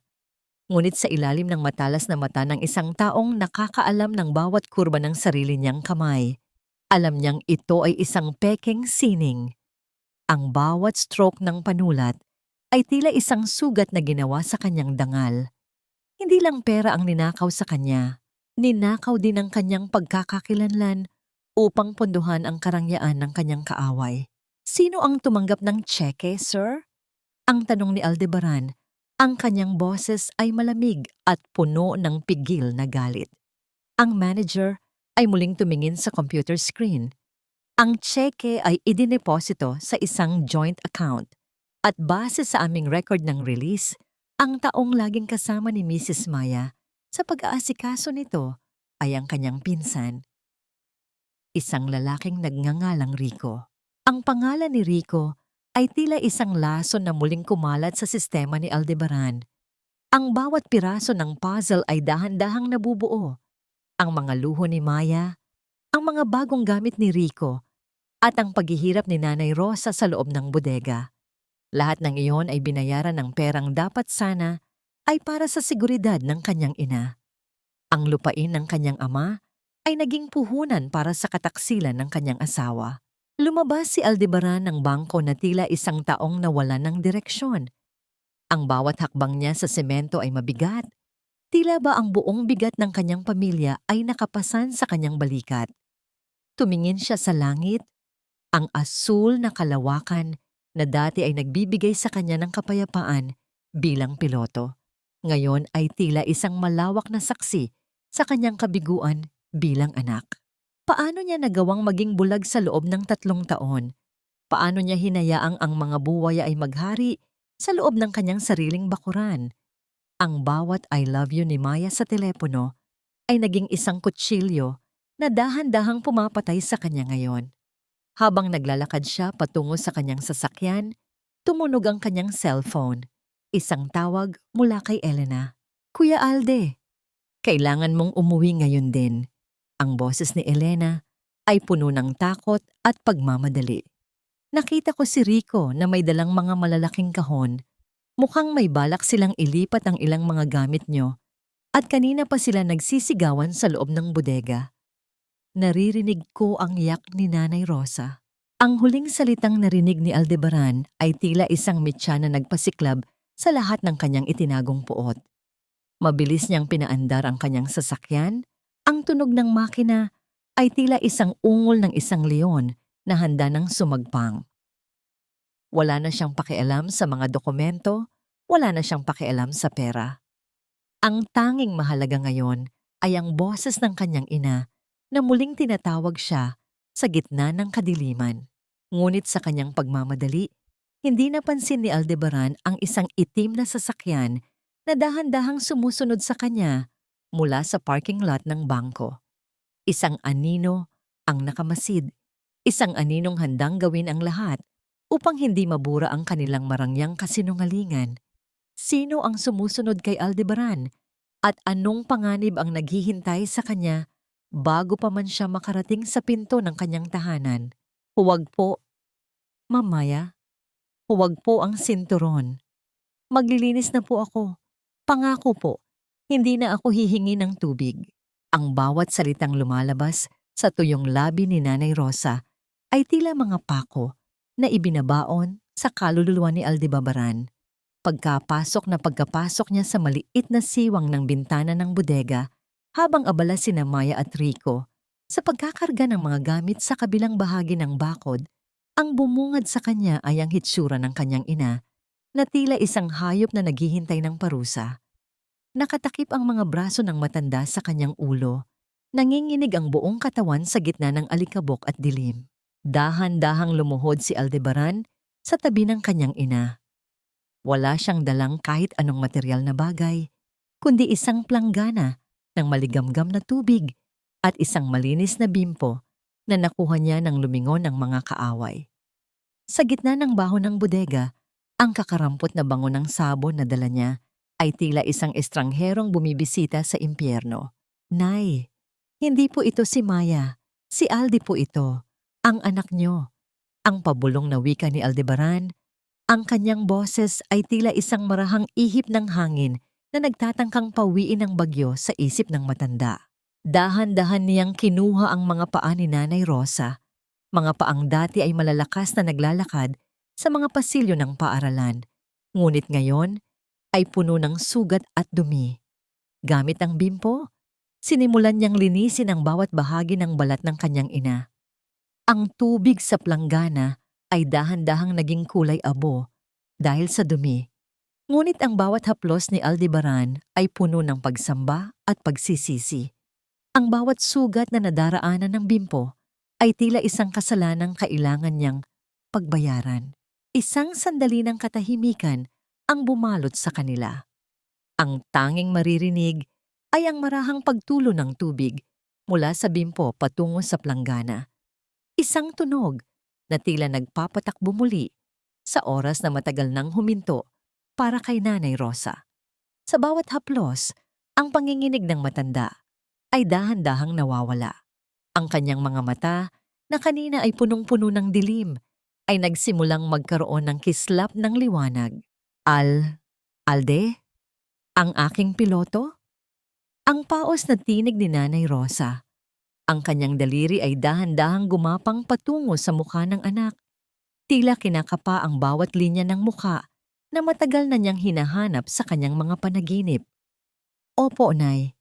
Ngunit sa ilalim ng matalas na mata ng isang taong nakakaalam ng bawat kurba ng sarili niyang kamay, alam niyang ito ay isang pekeng sining. Ang bawat stroke ng panulat ay tila isang sugat na ginawa sa kanyang dangal. Hindi lang pera ang ninakaw sa kanya, ninakaw din ang kanyang pagkakakilanlan upang pondohan ang karangyaan ng kanyang kaaway. Sino ang tumanggap ng tseke, sir? Ang tanong ni Aldebaran. Ang kanyang boses ay malamig at puno ng pigil na galit. Ang manager ay muling tumingin sa computer screen. Ang tseke ay idineposito sa isang joint account at base sa aming record ng release, ang taong laging kasama ni Mrs. Maya sa pag-aasikaso nito ay ang kanyang pinsan. Isang lalaking nagngangalang Rico. Ang pangalan ni Rico ay tila isang laso na muling kumalat sa sistema ni Aldebaran. Ang bawat piraso ng puzzle ay dahan-dahang nabubuo. Ang mga luho ni Maya, ang mga bagong gamit ni Rico, at ang paghihirap ni Nanay Rosa sa loob ng bodega. Lahat ng iyon ay binayaran ng perang dapat sana ay para sa seguridad ng kanyang ina. Ang lupain ng kanyang ama ay naging puhunan para sa kataksilan ng kanyang asawa. Lumabas si Aldebaran ng bangko na tila isang taong nawalan ng direksyon. Ang bawat hakbang niya sa semento ay mabigat. Tila ba ang buong bigat ng kanyang pamilya ay nakapasan sa kanyang balikat. Tumingin siya sa langit, ang asul na kalawakan na dati ay nagbibigay sa kanya ng kapayapaan bilang piloto. Ngayon ay tila isang malawak na saksi sa kanyang kabiguan bilang anak. Paano niya nagawang maging bulag sa loob ng 3 taon? Paano niya hinayaang ang mga buwaya ay maghari sa loob ng kanyang sariling bakuran? Ang bawat I love you ni Maya sa telepono ay naging isang kutsilyo na dahan-dahang pumapatay sa kanya ngayon. Habang naglalakad siya patungo sa kanyang sasakyan, tumunog ang kanyang cellphone. Isang tawag mula kay Elena. Kuya Alde, kailangan mong umuwi ngayon din. Ang boses ni Elena ay puno ng takot at pagmamadali. Nakita ko si Rico na may dalang mga malalaking kahon. Mukhang may balak silang ilipat ang ilang mga gamit nyo at kanina pa sila nagsisigawan sa loob ng bodega. Naririnig ko ang yak ni Nanay Rosa. Ang huling salitang narinig ni Aldebaran ay tila isang mitya na nagpasiklab sa lahat ng kanyang itinagong puot. Mabilis niyang pinaandar ang kanyang sasakyan. Ang tunog ng makina ay tila isang ungol ng isang leon na handa ng sumagpang. Wala na siyang pakialam sa mga dokumento, wala na siyang pakialam sa pera. Ang tanging mahalaga ngayon ay ang boses ng kanyang ina na muling tinatawag siya sa gitna ng kadiliman. Ngunit sa kanyang pagmamadali, hindi napansin ni Aldebaran ang isang itim na sasakyan na dahan-dahang sumusunod sa kanya mula sa parking lot ng bangko. Isang anino ang nakamasid, isang aninong handang gawin ang lahat upang hindi mabura ang kanilang marangyang kasinungalingan. Sino ang sumusunod kay Aldebaran at anong panganib ang naghihintay sa kanya bago pa man siya makarating sa pinto ng kanyang tahanan? Huwag po, Mamaya. Huwag po ang sinturon. Maglilinis na po ako. Pangako po, hindi na ako hihingi ng tubig. Ang bawat salitang lumalabas sa tuyong labi ni Nanay Rosa ay tila mga pako na ibinabaon sa kaluluwa ni Aldebaran. Pagkapasok niya sa maliit na siwang ng bintana ng bodega habang abala sina Maya at Rico sa pagkakarga ng mga gamit sa kabilang bahagi ng bakod, ang bumungad sa kanya ay ang hitsura ng kanyang ina na tila isang hayop na naghihintay ng parusa. Nakatakip ang mga braso ng matanda sa kanyang ulo. Nanginginig ang buong katawan sa gitna ng alikabok at dilim. Dahan-dahang lumuhod si Aldebaran sa tabi ng kanyang ina. Wala siyang dalang kahit anong material na bagay, kundi isang planggana ng maligamgam na tubig at isang malinis na bimpo na nakuha niya ng lumingon ng mga kaaway. Sa gitna ng baho ng bodega, ang kakarampot na bango ng sabon na dala niya ay tila isang estrangherong bumibisita sa impyerno. Nay, hindi po ito si Maya. Si Aldi po ito, ang anak niyo. Ang pabulong na wika ni Aldebaran, ang kanyang boses ay tila isang marahang ihip ng hangin na nagtatangkang pawiin ng bagyo sa isip ng matanda. Dahan-dahan niyang kinuha ang mga paa ni Nanay Rosa, mga paang dati ay malalakas na naglalakad sa mga pasilyo ng paaralan. Ngunit ngayon ay puno ng sugat at dumi. Gamit ang bimpo, sinimulan niyang linisin ang bawat bahagi ng balat ng kanyang ina. Ang tubig sa planggana ay dahan-dahang naging kulay abo dahil sa dumi. Ngunit ang bawat haplos ni Aldebaran ay puno ng pagsamba at pagsisisi. Ang bawat sugat na nadaraanan ng bimpo ay tila isang kasalanang kailangan niyang pagbayaran. Isang sandali ng katahimikan ang bumalot sa kanila. Ang tanging maririnig ay ang marahang pagtulo ng tubig mula sa bimpo patungo sa planggana. Isang tunog na tila nagpapatakbo muli sa oras na matagal nang huminto para kay Nanay Rosa. Sa bawat haplos, ang panginginig ng matanda ay dahan-dahang nawawala. Ang kanyang mga mata na kanina ay punong-puno ng dilim ay nagsimulang magkaroon ng kislap ng liwanag. Alde? Ang aking piloto? Ang paos na tinig ni Nanay Rosa. Ang kanyang daliri ay dahan-dahang gumapang patungo sa mukha ng anak. Tila kinakapa ang bawat linya ng mukha na matagal na niyang hinahanap sa kanyang mga panaginip. Opo, Nay.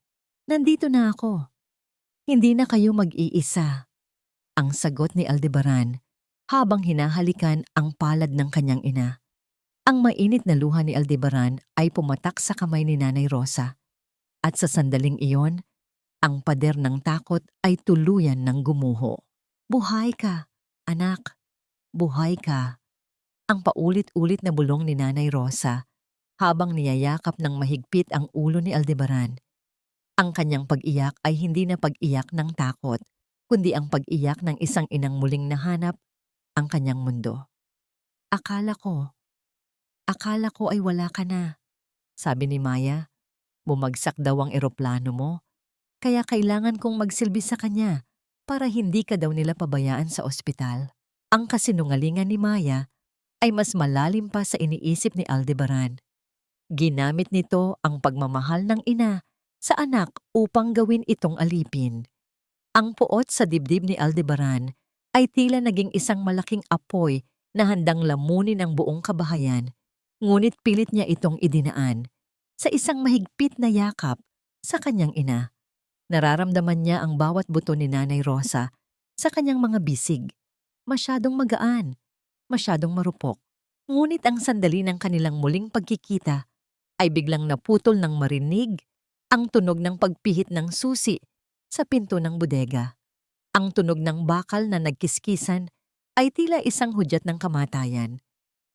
Nandito na ako. Hindi na kayo mag-iisa. Ang sagot ni Aldebaran habang hinahalikan ang palad ng kanyang ina. Ang mainit na luha ni Aldebaran ay pumatak sa kamay ni Nanay Rosa. At sa sandaling iyon, ang pader ng takot ay tuluyan ng gumuho. Buhay ka, anak. Buhay ka. Ang paulit-ulit na bulong ni Nanay Rosa habang niyayakap ng mahigpit ang ulo ni Aldebaran. Ang kanyang pag-iyak ay hindi na pag-iyak ng takot, kundi ang pag-iyak ng isang inang muling nahanap ang kanyang mundo. Akala ko ay wala ka na, sabi ni Maya. Bumagsak daw ang eroplano mo, kaya kailangan kong magsilbi sa kanya para hindi ka daw nila pabayaan sa ospital. Ang kasinungalingan ni Maya ay mas malalim pa sa iniisip ni Aldebaran. Ginamit nito ang pagmamahal ng ina sa anak upang gawin itong alipin. Ang puot sa dibdib ni Aldebaran ay tila naging isang malaking apoy na handang lamunin ang buong kabahayan, ngunit pilit niya itong idinaan sa isang mahigpit na yakap sa kanyang ina. Nararamdaman niya ang bawat buto ni Nanay Rosa sa kanyang mga bisig. Masyadong magaan, masyadong marupok. Ngunit ang sandali ng kanilang muling pagkikita ay biglang naputol ng marinig ang tunog ng pagpihit ng susi sa pinto ng bodega. Ang tunog ng bakal na nagkiskisan ay tila isang hudyat ng kamatayan.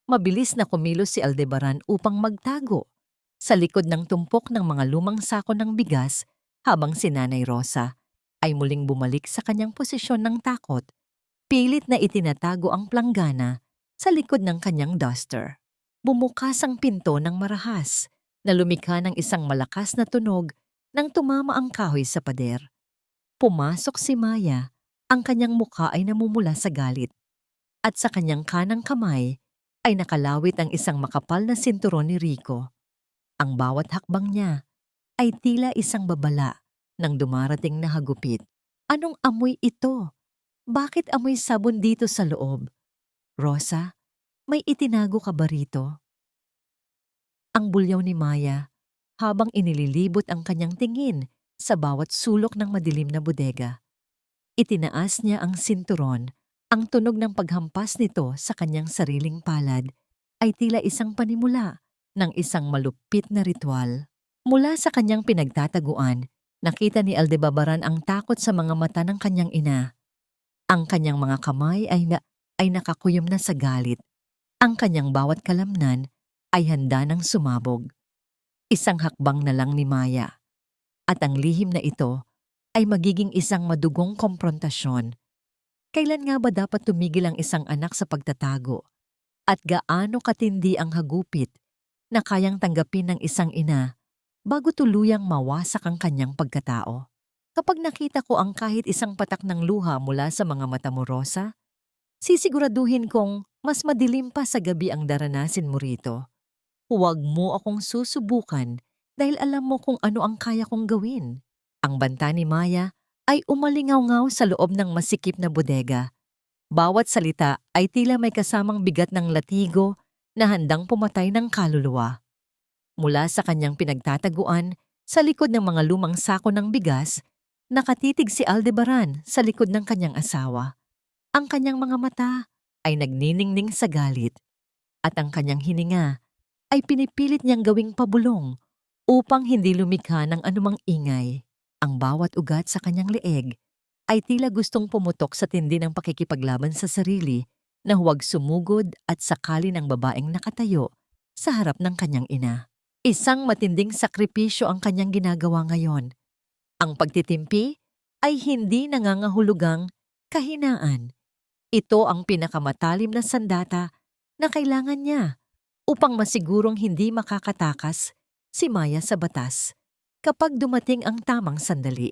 Mabilis na kumilos si Aldebaran upang magtago sa likod ng tumpok ng mga lumang sako ng bigas habang si Nanay Rosa ay muling bumalik sa kanyang posisyon ng takot. Pilit na itinatago ang planggana sa likod ng kanyang duster. Bumukas ang pinto ng marahas na lumikha ng isang malakas na tunog nang tumama ang kahoy sa pader. Pumasok si Maya, ang kanyang mukha ay namumula sa galit. At sa kanyang kanang kamay ay nakalawit ang isang makapal na sinturon ni Rico. Ang bawat hakbang niya ay tila isang babala ng dumarating na hagupit. Anong amoy ito? Bakit amoy sabon dito sa loob? Rosa, may itinago ka ba rito? Ang bulyaw ni Maya habang inililibot ang kanyang tingin sa bawat sulok ng madilim na bodega. Itinaas niya ang sinturon. Ang tunog ng paghampas nito sa kanyang sariling palad ay tila isang panimula ng isang malupit na ritual. Mula sa kanyang pinagtataguan, nakita ni Aldebaran ang takot sa mga mata ng kanyang ina. Ang kanyang mga kamay ay nakakuyom na sa galit. Ang kanyang bawat kalamnan ay handa ng sumabog. Isang hakbang na lang ni Maya. At ang lihim na ito ay magiging isang madugong komprontasyon. Kailan nga ba dapat tumigil ang isang anak sa pagtatago? At gaano katindi ang hagupit na kayang tanggapin ng isang ina bago tuluyang mawasak ang kanyang pagkatao? Kapag nakita ko ang kahit isang patak ng luha mula sa mga mata mo, Rosa, sisiguraduhin kong mas madilim pa sa gabi ang daranasin mo rito. Huwag mo akong susubukan dahil alam mo kung ano ang kaya kong gawin. Ang banta ni Maya ay umalingaw-ngaw sa loob ng masikip na bodega. Bawat salita ay tila may kasamang bigat ng latigo na handang pumatay ng kaluluwa. Mula sa kanyang pinagtataguan sa likod ng mga lumang sako ng bigas, nakatitig si Aldebaran sa likod ng kanyang asawa. Ang kanyang mga mata ay nagniningning sa galit at ang kanyang hininga ay pinipilit niyang gawing pabulong upang hindi lumikha ng anumang ingay. Ang bawat ugat sa kanyang leeg ay tila gustong pumutok sa tindi ng pakikipaglaban sa sarili na huwag sumugod at sakali ng babaeng nakatayo sa harap ng kanyang ina. Isang matinding sakripisyo ang kanyang ginagawa ngayon. Ang pagtitimpi ay hindi nangangahulugang kahinaan. Ito ang pinakamatalim na sandata na kailangan niya upang masigurong hindi makakatakas si Maya sa batas kapag dumating ang tamang sandali.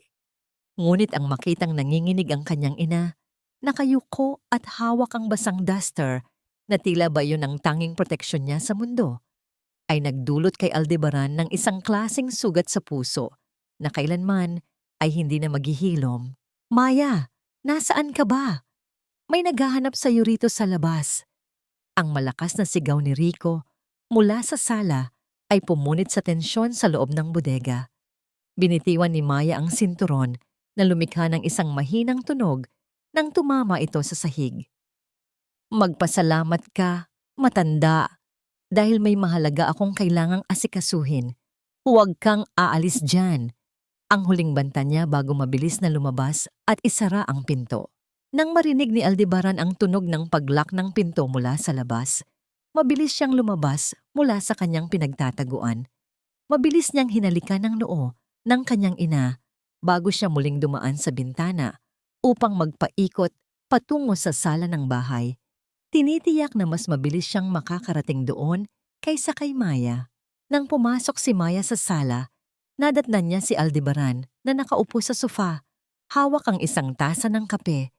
Ngunit ang makitang nanginginig ang kanyang ina, nakayuko at hawak ang basang duster na tila ba yun ang tanging proteksyon niya sa mundo, ay nagdulot kay Aldebaran ng isang klaseng sugat sa puso na kailanman ay hindi na maghihilom. Maya, nasaan ka ba? May naghahanap sa iyo rito sa labas. Ang malakas na sigaw ni Rico mula sa sala ay pumunit sa tensyon sa loob ng bodega. Binitiwan ni Maya ang sinturon na lumikha ng isang mahinang tunog nang tumama ito sa sahig. Magpasalamat ka, matanda, dahil may mahalaga akong kailangang asikasuhin. Huwag kang aalis dyan. Ang huling banta niya bago mabilis na lumabas at isara ang pinto. Nang marinig ni Aldebaran ang tunog ng paglock ng pinto mula sa labas, mabilis siyang lumabas mula sa kanyang pinagtataguan. Mabilis niyang hinalikan ng noo ng kanyang ina bago siya muling dumaan sa bintana upang magpaikot patungo sa sala ng bahay. Tinitiyak na mas mabilis siyang makakarating doon kaysa kay Maya. Nang pumasok si Maya sa sala, nadatnan niya si Aldebaran na nakaupo sa sofa, hawak ang isang tasa ng kape,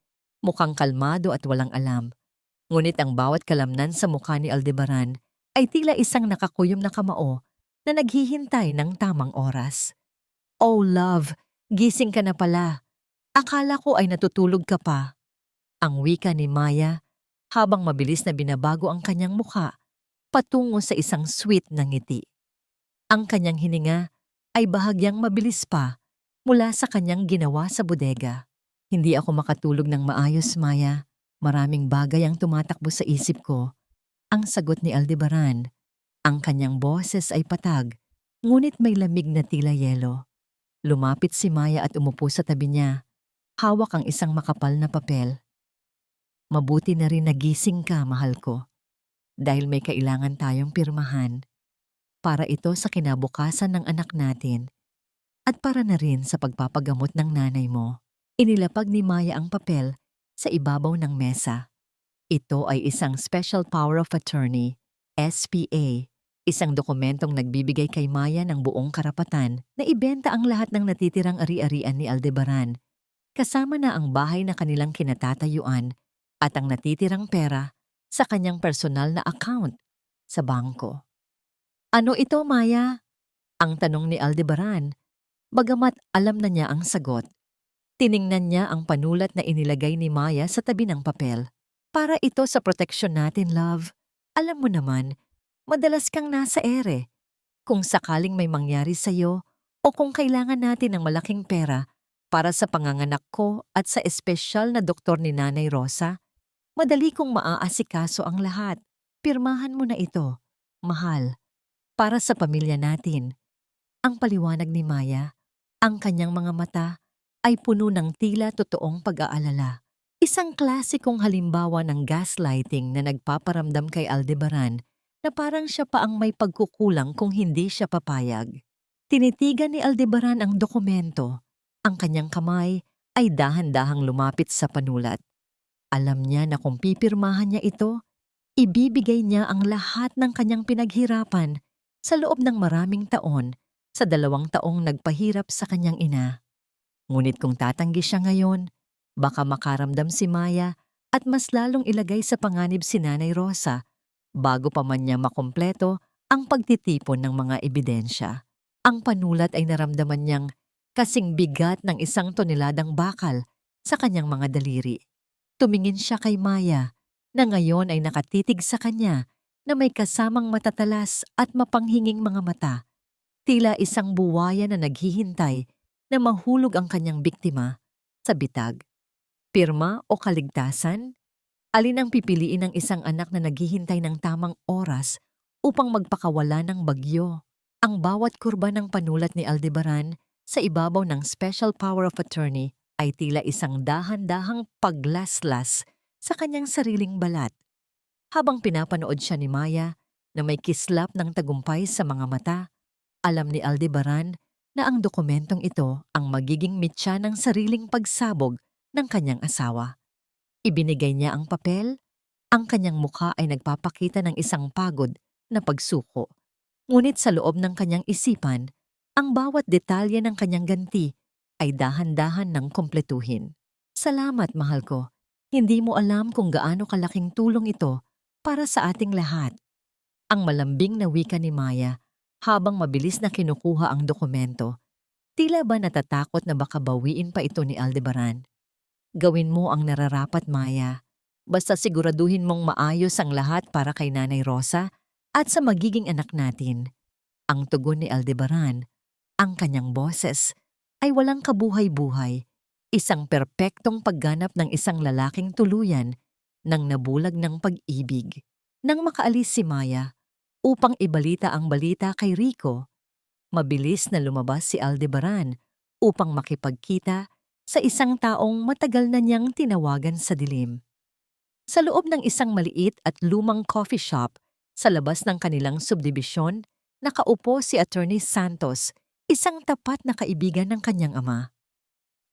mukhang kalmado at walang alam. Ngunit ang bawat kalamnan sa mukha ni Aldebaran ay tila isang nakakuyom na kamao na naghihintay ng tamang oras. Oh love, gising ka na pala. Akala ko ay natutulog ka pa. Ang wika ni Maya habang mabilis na binabago ang kanyang mukha patungo sa isang sweet na ngiti. Ang kanyang hininga ay bahagyang mabilis pa mula sa kanyang ginawa sa bodega. Hindi ako makatulog ng maayos, Maya. Maraming bagay ang tumatakbo sa isip ko. Ang sagot ni Aldebaran. Ang kanyang boses ay patag, ngunit may lamig na tila yelo. Lumapit si Maya at umupo sa tabi niya. Hawak ang isang makapal na papel. Mabuti na rin nagising ka, mahal ko. Dahil may kailangan tayong pirmahan. Para ito sa kinabukasan ng anak natin. At para na rin sa pagpapagamot ng nanay mo. Inilapag ni Maya ang papel sa ibabaw ng mesa. Ito ay isang Special Power of Attorney, SPA. Isang dokumentong nagbibigay kay Maya ng buong karapatan na ibenta ang lahat ng natitirang ari-arian ni Aldebaran, kasama na ang bahay na kanilang kinatatayuan at ang natitirang pera sa kanyang personal na account sa bangko. Ano ito, Maya? Ang tanong ni Aldebaran, bagamat alam na niya ang sagot. Tiningnan niya ang panulat na inilagay ni Maya sa tabi ng papel. Para ito sa proteksyon natin, love. Alam mo naman, madalas kang nasa ere. Kung sakaling may mangyari sa'yo o kung kailangan natin ng malaking pera para sa panganganak ko at sa espesyal na doktor ni Nanay Rosa, madali kong maaasikaso ang lahat. Pirmahan mo na ito, mahal, para sa pamilya natin. Ang paliwanag ni Maya, ang kanyang mga mata ay puno ng tila totoong pag-aalala. Isang klasikong halimbawa ng gaslighting na nagpaparamdam kay Aldebaran na parang siya pa ang may pagkukulang kung hindi siya papayag. Tinitigan ni Aldebaran ang dokumento. Ang kanyang kamay ay dahan-dahang lumapit sa panulat. Alam niya na kung pipirmahan niya ito, ibibigay niya ang lahat ng kanyang pinaghirapan sa loob ng maraming taon sa 2 taong nagpahirap sa kanyang ina. Ngunit kung tatanggi siya ngayon, baka makaramdam si Maya at mas lalong ilagay sa panganib si Nanay Rosa bago pa man niya makumpleto ang pagtitipon ng mga ebidensya. Ang panulat ay naramdaman niyang kasing bigat ng 1 toneladang bakal sa kanyang mga daliri. Tumingin siya kay Maya na ngayon ay nakatitig sa kanya na may kasamang matatalas at mapanghinging mga mata. Tila isang buwaya na naghihintay na mahulog ang kanyang biktima sa bitag. Pirma o kaligtasan? Alin ang pipiliin ng isang anak na naghihintay ng tamang oras upang magpakawala ng bagyo? Ang bawat kurba ng panulat ni Aldebaran sa ibabaw ng Special Power of Attorney ay tila isang dahan-dahang paglaslas sa kanyang sariling balat. Habang pinapanood siya ni Maya na may kislap ng tagumpay sa mga mata, alam ni Aldebaran na ang dokumentong ito ang magiging mitya ng sariling pagsabog ng kanyang asawa. Ibinigay niya ang papel, ang kanyang mukha ay nagpapakita ng isang pagod na pagsuko. Ngunit sa loob ng kanyang isipan, ang bawat detalye ng kanyang ganti ay dahan-dahan ng kumpletuhin. Salamat, mahal ko. Hindi mo alam kung gaano kalaking tulong ito para sa ating lahat. Ang malambing na wika ni Maya habang mabilis na kinukuha ang dokumento. Tila ba natatakot na baka bawiin pa ito ni Aldebaran? Gawin mo ang nararapat, Maya. Basta siguraduhin mong maayos ang lahat para kay Nanay Rosa at sa magiging anak natin. Ang tugon ni Aldebaran, ang kanyang boses, ay walang kabuhay-buhay. Isang perpektong pagganap ng isang lalaking tuluyan ng nabulag ng pag-ibig. Nang makaalis si Maya upang ibalita ang balita kay Rico, mabilis na lumabas si Aldebaran upang makipagkita sa isang taong matagal na niyang tinawagan sa dilim. Sa loob ng isang maliit at lumang coffee shop sa labas ng kanilang subdibisyon, nakaupo si Attorney Santos, isang tapat na kaibigan ng kanyang ama.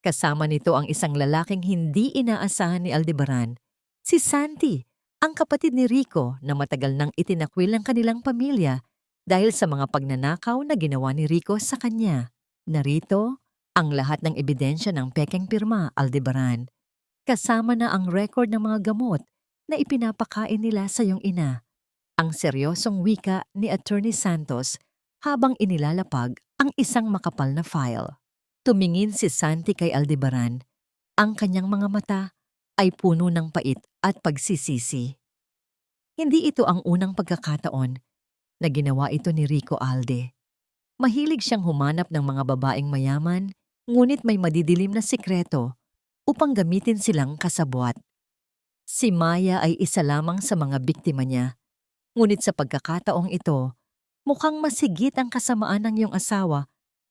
Kasama nito ang isang lalaking hindi inaasahan ni Aldebaran, si Santi, ang kapatid ni Rico na matagal nang itinakwil ng kanilang pamilya dahil sa mga pagnanakaw na ginawa ni Rico sa kanya. Narito ang lahat ng ebidensya ng pekeng pirma, Aldebaran. Kasama na ang record ng mga gamot na ipinapakain nila sa iyong ina. Ang seryosong wika ni Attorney Santos habang inilalapag ang isang makapal na file. Tumingin si Santi kay Aldebaran. Ang kanyang mga mata ay puno ng pait at pagsisisi. Hindi ito ang unang pagkakataon na ginawa ito ni Rico Alde. Mahilig siyang humanap ng mga babaeng mayaman, ngunit may madidilim na sikreto upang gamitin silang kasabwat. Si Maya ay isa lamang sa mga biktima niya. Ngunit sa pagkakataong ito, mukhang masigit ang kasamaan ng iyong asawa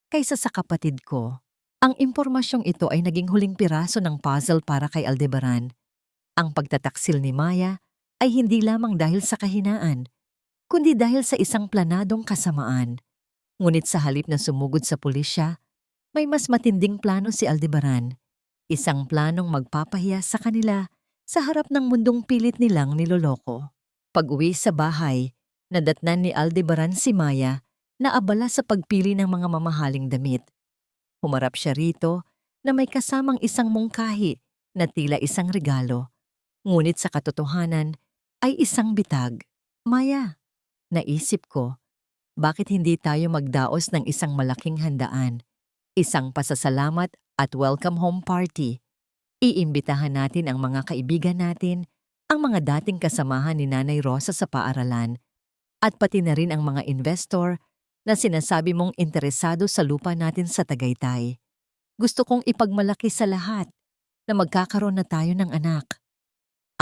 kaysa sa kapatid ko. Ang impormasyong ito ay naging huling piraso ng puzzle para kay Aldebaran. Ang pagtataksil ni Maya ay hindi lamang dahil sa kahinaan, kundi dahil sa isang planadong kasamaan. Ngunit sa halip na sumugod sa pulisya, may mas matinding plano si Aldebaran. Isang planong magpapahiya sa kanila sa harap ng mundong pilit nilang niloloko. Pag-uwi sa bahay, nadatnan ni Aldebaran si Maya na abala sa pagpili ng mga mamahaling damit. Humarap siya rito na may kasamang isang mungkahi na tila isang regalo. Ngunit sa katotohanan ay isang bitag. Maya, naisip ko, bakit hindi tayo magdaos ng isang malaking handaan? Isang pasasalamat at welcome home party. Iimbitahan natin ang mga kaibigan natin, ang mga dating kasamahan ni Nanay Rosa sa paaralan, at pati na rin ang mga investor na sinasabi mong interesado sa lupa natin sa Tagaytay. Gusto kong ipagmalaki sa lahat na magkakaroon na tayo ng anak.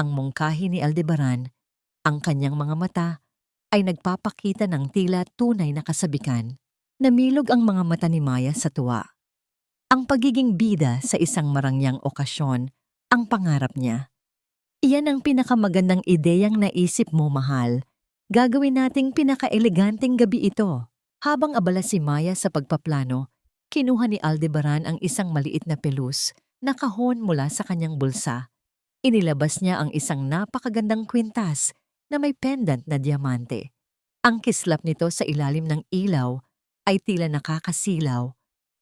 Ang mungkahi ni Aldebaran, ang kanyang mga mata, ay nagpapakita ng tila tunay na kasabikan. Namilog ang mga mata ni Maya sa tuwa. Ang pagiging bida sa isang marangyang okasyon, ang pangarap niya. Iyan ang pinakamagandang ideyang naisip mo, mahal. Gagawin nating pinaka-eleganteng gabi ito. Habang abala si Maya sa pagpaplano, kinuha ni Aldebaran ang isang maliit na pelus na kahon mula sa kanyang bulsa. Inilabas niya ang isang napakagandang kwintas na may pendant na diamante. Ang kislap nito sa ilalim ng ilaw ay tila nakakasilaw,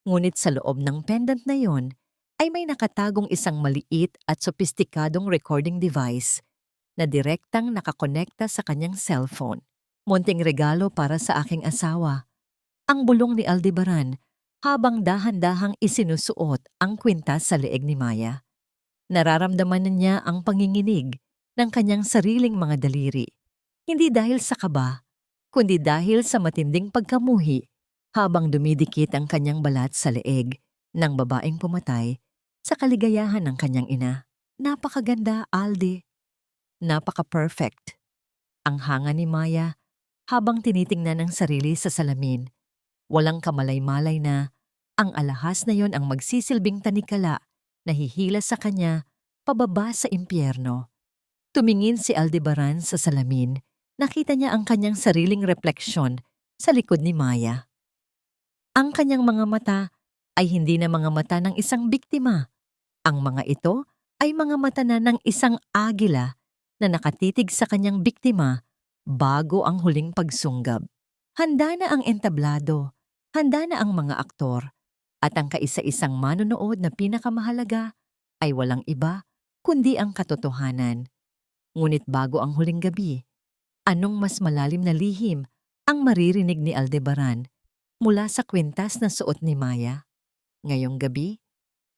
ngunit sa loob ng pendant na yon ay may nakatagong isang maliit at sopistikadong recording device na direktang nakakonekta sa kanyang cellphone. Munting regalo para sa aking asawa. Ang bulong ni Aldebaran habang dahan-dahang isinusuot ang kwintas sa leeg ni Maya. Nararamdaman niya ang panginginig ng kanyang sariling mga daliri. Hindi dahil sa kaba, kundi dahil sa matinding pagkamuhi habang dumidikit ang kanyang balat sa leeg ng babaeng pumatay sa kaligayahan ng kanyang ina. Napakaganda, Aldi. Napaka-perfect. Ang hanga ni Maya habang tinitingnan ang sarili sa salamin. Walang kamalay-malay na ang alahas na yon ang magsisilbing tanikala na hihila sa kanya pababa sa impyerno. Tumingin si Aldebaran sa salamin. Nakita niya ang kanyang sariling refleksyon sa likod ni Maya. Ang kanyang mga mata ay hindi na mga mata ng isang biktima. Ang mga ito ay mga mata na ng isang agila na nakatitig sa kanyang biktima bago ang huling pagsunggab. Handa na ang entablado, handa na ang mga aktor, at ang kaisa-isang manonood na pinakamahalaga ay walang iba kundi ang katotohanan. Ngunit bago ang huling gabi, anong mas malalim na lihim ang maririnig ni Aldebaran mula sa kwintas na suot ni Maya? Ngayong gabi,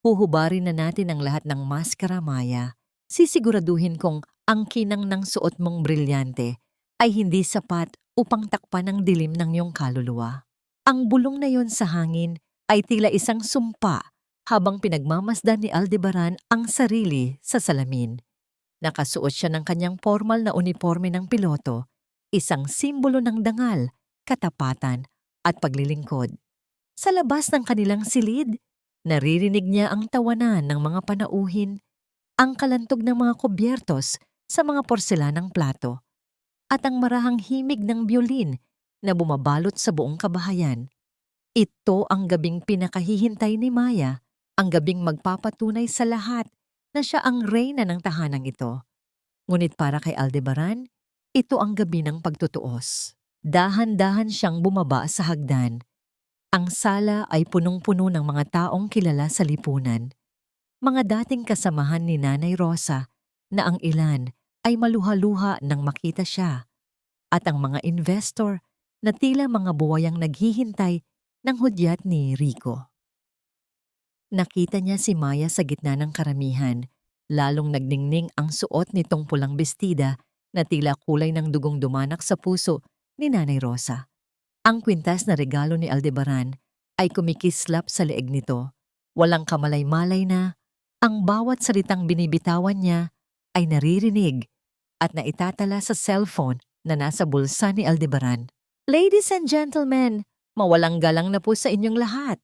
huhubarin na natin ang lahat ng maskara, Maya. Sisiguraduhin kong ang kinang ng suot mong brilyante ay hindi sapat upang takpan ang dilim ng iyong kaluluwa. Ang bulong na yon sa hangin ay tila isang sumpa habang pinagmamasdan ni Aldebaran ang sarili sa salamin. Nakasuot siya ng kanyang formal na uniforme ng piloto, isang simbolo ng dangal, katapatan at paglilingkod. Sa labas ng kanilang silid, naririnig niya ang tawanan ng mga panauhin, ang kalantog ng mga kubyertos sa mga porselanang plato, at ang marahang himig ng biolin na bumabalot sa buong kabahayan. Ito ang gabing pinakahihintay ni Maya, ang gabing magpapatunay sa lahat na siya ang reyna ng tahanang ito. Ngunit para kay Aldebaran, ito ang gabi ng pagtutuos. Dahan-dahan siyang bumaba sa hagdan. Ang sala ay punong-puno ng mga taong kilala sa lipunan. Mga dating kasamahan ni Nanay Rosa na ang ilan ay maluha-luha nang makita siya. At ang mga investor na tila mga buwayang naghihintay ng hudyat ni Rico. Nakita niya si Maya sa gitna ng karamihan, lalong nagningning ang suot nitong pulang bestida na tila kulay ng dugong dumanak sa puso ni Nanay Rosa. Ang kwintas na regalo ni Aldebaran ay kumikislap sa leeg nito. Walang kamalay-malay na ang bawat salitang binibitawan niya ay naririnig at naitatala sa cellphone na nasa bulsa ni Aldebaran. Ladies and gentlemen, mawalang galang na po sa inyong lahat.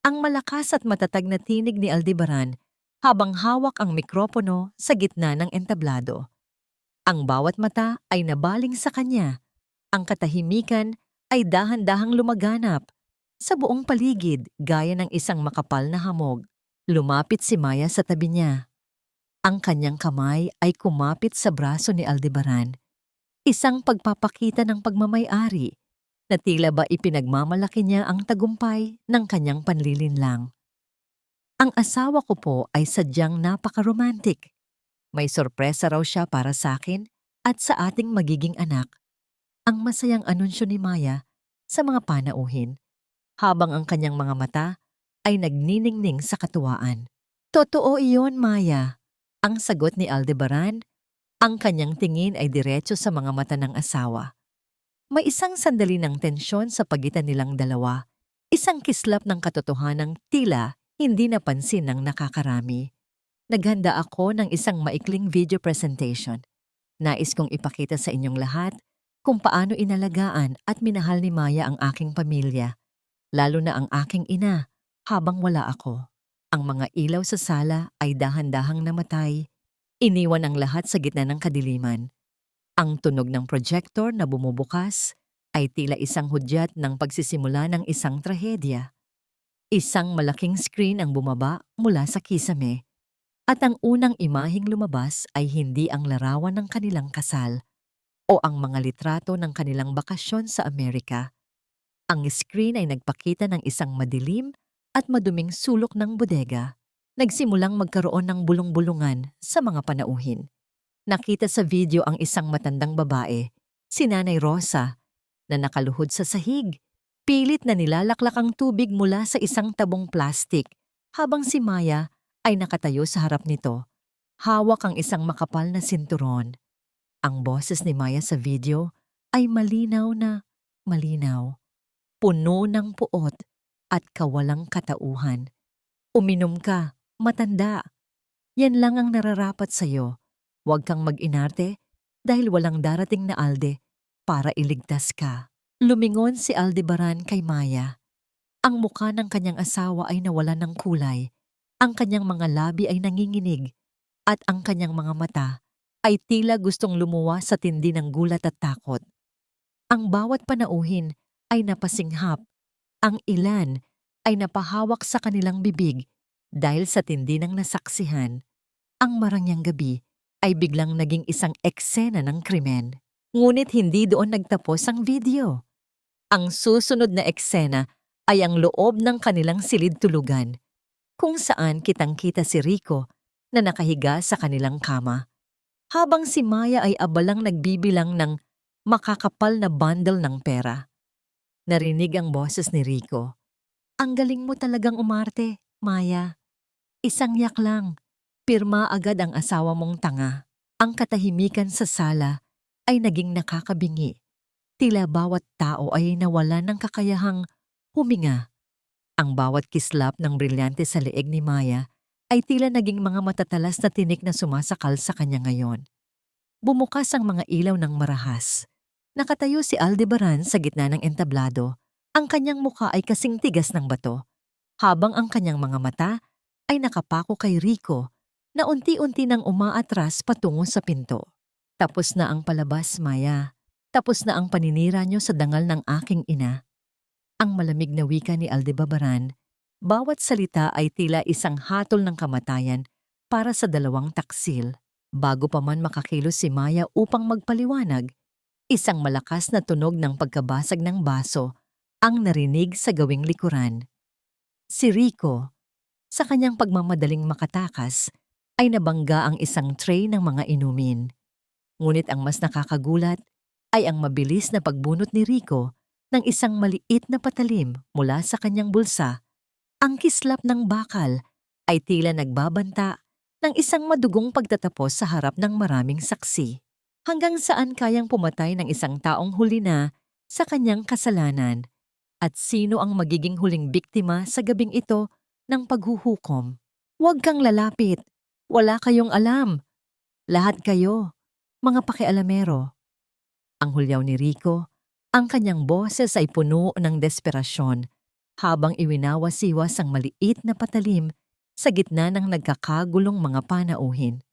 Ang malakas at matatag na tinig ni Aldebaran habang hawak ang mikropono sa gitna ng entablado. Ang bawat mata ay nabaling sa kanya. Ang katahimikan ay dahan-dahang lumaganap. Sa buong paligid, gaya ng isang makapal na hamog, lumapit si Maya sa tabi niya. Ang kanyang kamay ay kumapit sa braso ni Aldebaran. Isang pagpapakita ng pagmamay-ari na tila ba ipinagmamalaki niya ang tagumpay ng kanyang panlilinlang. Ang asawa ko po ay sadyang napaka-romantic. May sorpresa raw siya para sa akin at sa ating magiging anak. Ang masayang anunsyo ni Maya sa mga panauhin, habang ang kanyang mga mata ay nagniningning sa katuwaan. Totoo iyon, Maya. Ang sagot ni Aldebaran, ang kanyang tingin ay diretso sa mga mata ng asawa. May isang sandali ng tensyon sa pagitan nilang dalawa, isang kislap ng katotohanang tila hindi napansin ng nakakarami. Naghanda ako ng isang maikling video presentation. Nais kong ipakita sa inyong lahat kung paano inalagaan at minahal ni Maya ang aking pamilya, lalo na ang aking ina habang wala ako. Ang mga ilaw sa sala ay dahan-dahang namatay. Iniwan ang lahat sa gitna ng kadiliman. Ang tunog ng projector na bumubukas ay tila isang hudyat ng pagsisimula ng isang trahedya. Isang malaking screen ang bumaba mula sa kisame. At ang unang imaheng lumabas ay hindi ang larawan ng kanilang kasal o ang mga litrato ng kanilang bakasyon sa Amerika. Ang screen ay nagpakita ng isang madilim at maduming sulok ng bodega. Nagsimulang magkaroon ng bulong-bulungan sa mga panauhin. Nakita sa video ang isang matandang babae, si Nanay Rosa, na nakaluhod sa sahig. Pilit na nilalaklak ang tubig mula sa isang tabong plastik habang si Maya ay nakatayo sa harap nito. Hawak ang isang makapal na sinturon. Ang boses ni Maya sa video ay malinaw na malinaw. Puno ng puot at kawalang katauhan. Uminom ka, matanda. Yan lang ang nararapat sa'yo. Huwag kang mag-inarte dahil walang darating na Alde para iligtas ka. Lumingon si Aldebaran kay Maya. Ang mukha ng kanyang asawa ay nawalan ng kulay. Ang kanyang mga labi ay nanginginig at ang kanyang mga mata ay tila gustong lumuwa sa tindi ng gulat at takot. Ang bawat panauhin ay napasinghap. Ang ilan ay napahawak sa kanilang bibig dahil sa tindi ng nasaksihan. Ang marangyang gabi ay biglang naging isang eksena ng krimen. Ngunit hindi doon nagtapos ang video. Ang susunod na eksena ay ang loob ng kanilang silid-tulugan, kung saan kitang-kita si Rico na nakahiga sa kanilang kama, habang si Maya ay abalang nagbibilang ng makakapal na bundle ng pera. Narinig ang boses ni Rico. Ang galing mo talagang umarte, Maya. Isang yak lang, pirma agad ang asawa mong tanga. Ang katahimikan sa sala ay naging nakakabingi. Tila bawat tao ay nawalan ng kakayahang huminga. Ang bawat kislap ng brilyante sa leeg ni Maya ay tila naging mga matatalas na tinik na sumasakal sa kanya ngayon. Bumukas ang mga ilaw ng marahas. Nakatayo si Aldebaran sa gitna ng entablado. Ang kanyang mukha ay kasing tigas ng bato, habang ang kanyang mga mata ay nakapako kay Rico na unti-unti nang umaatras patungo sa pinto. Tapos na ang palabas, Maya. Tapos na ang paninira niyo sa dangal ng aking ina. Ang malamig na wika ni Aldebaran, bawat salita ay tila isang hatol ng kamatayan para sa dalawang taksil. Bago pa man makakilos si Maya upang magpaliwanag, isang malakas na tunog ng pagkabasag ng baso ang narinig sa gawing likuran. Si Rico, sa kanyang pagmamadaling makatakas, ay nabangga ang isang tray ng mga inumin. Ngunit ang mas nakakagulat ay ang mabilis na pagbunot ni Rico ng isang maliit na patalim mula sa kanyang bulsa. Ang kislap ng bakal ay tila nagbabanta ng isang madugong pagtatapos sa harap ng maraming saksi. Hanggang saan kayang pumatay ng isang taong huli na sa kanyang kasalanan? At sino ang magiging huling biktima sa gabing ito ng paghuhukom? Huwag kang lalapit. Wala kayong alam. Lahat kayo, mga pakialamero. Ang hulyaw ni Rico, ang kanyang boses ay puno ng desperasyon habang iwinawasiwas ang maliit na patalim sa gitna ng nagkakagulong mga panauhin.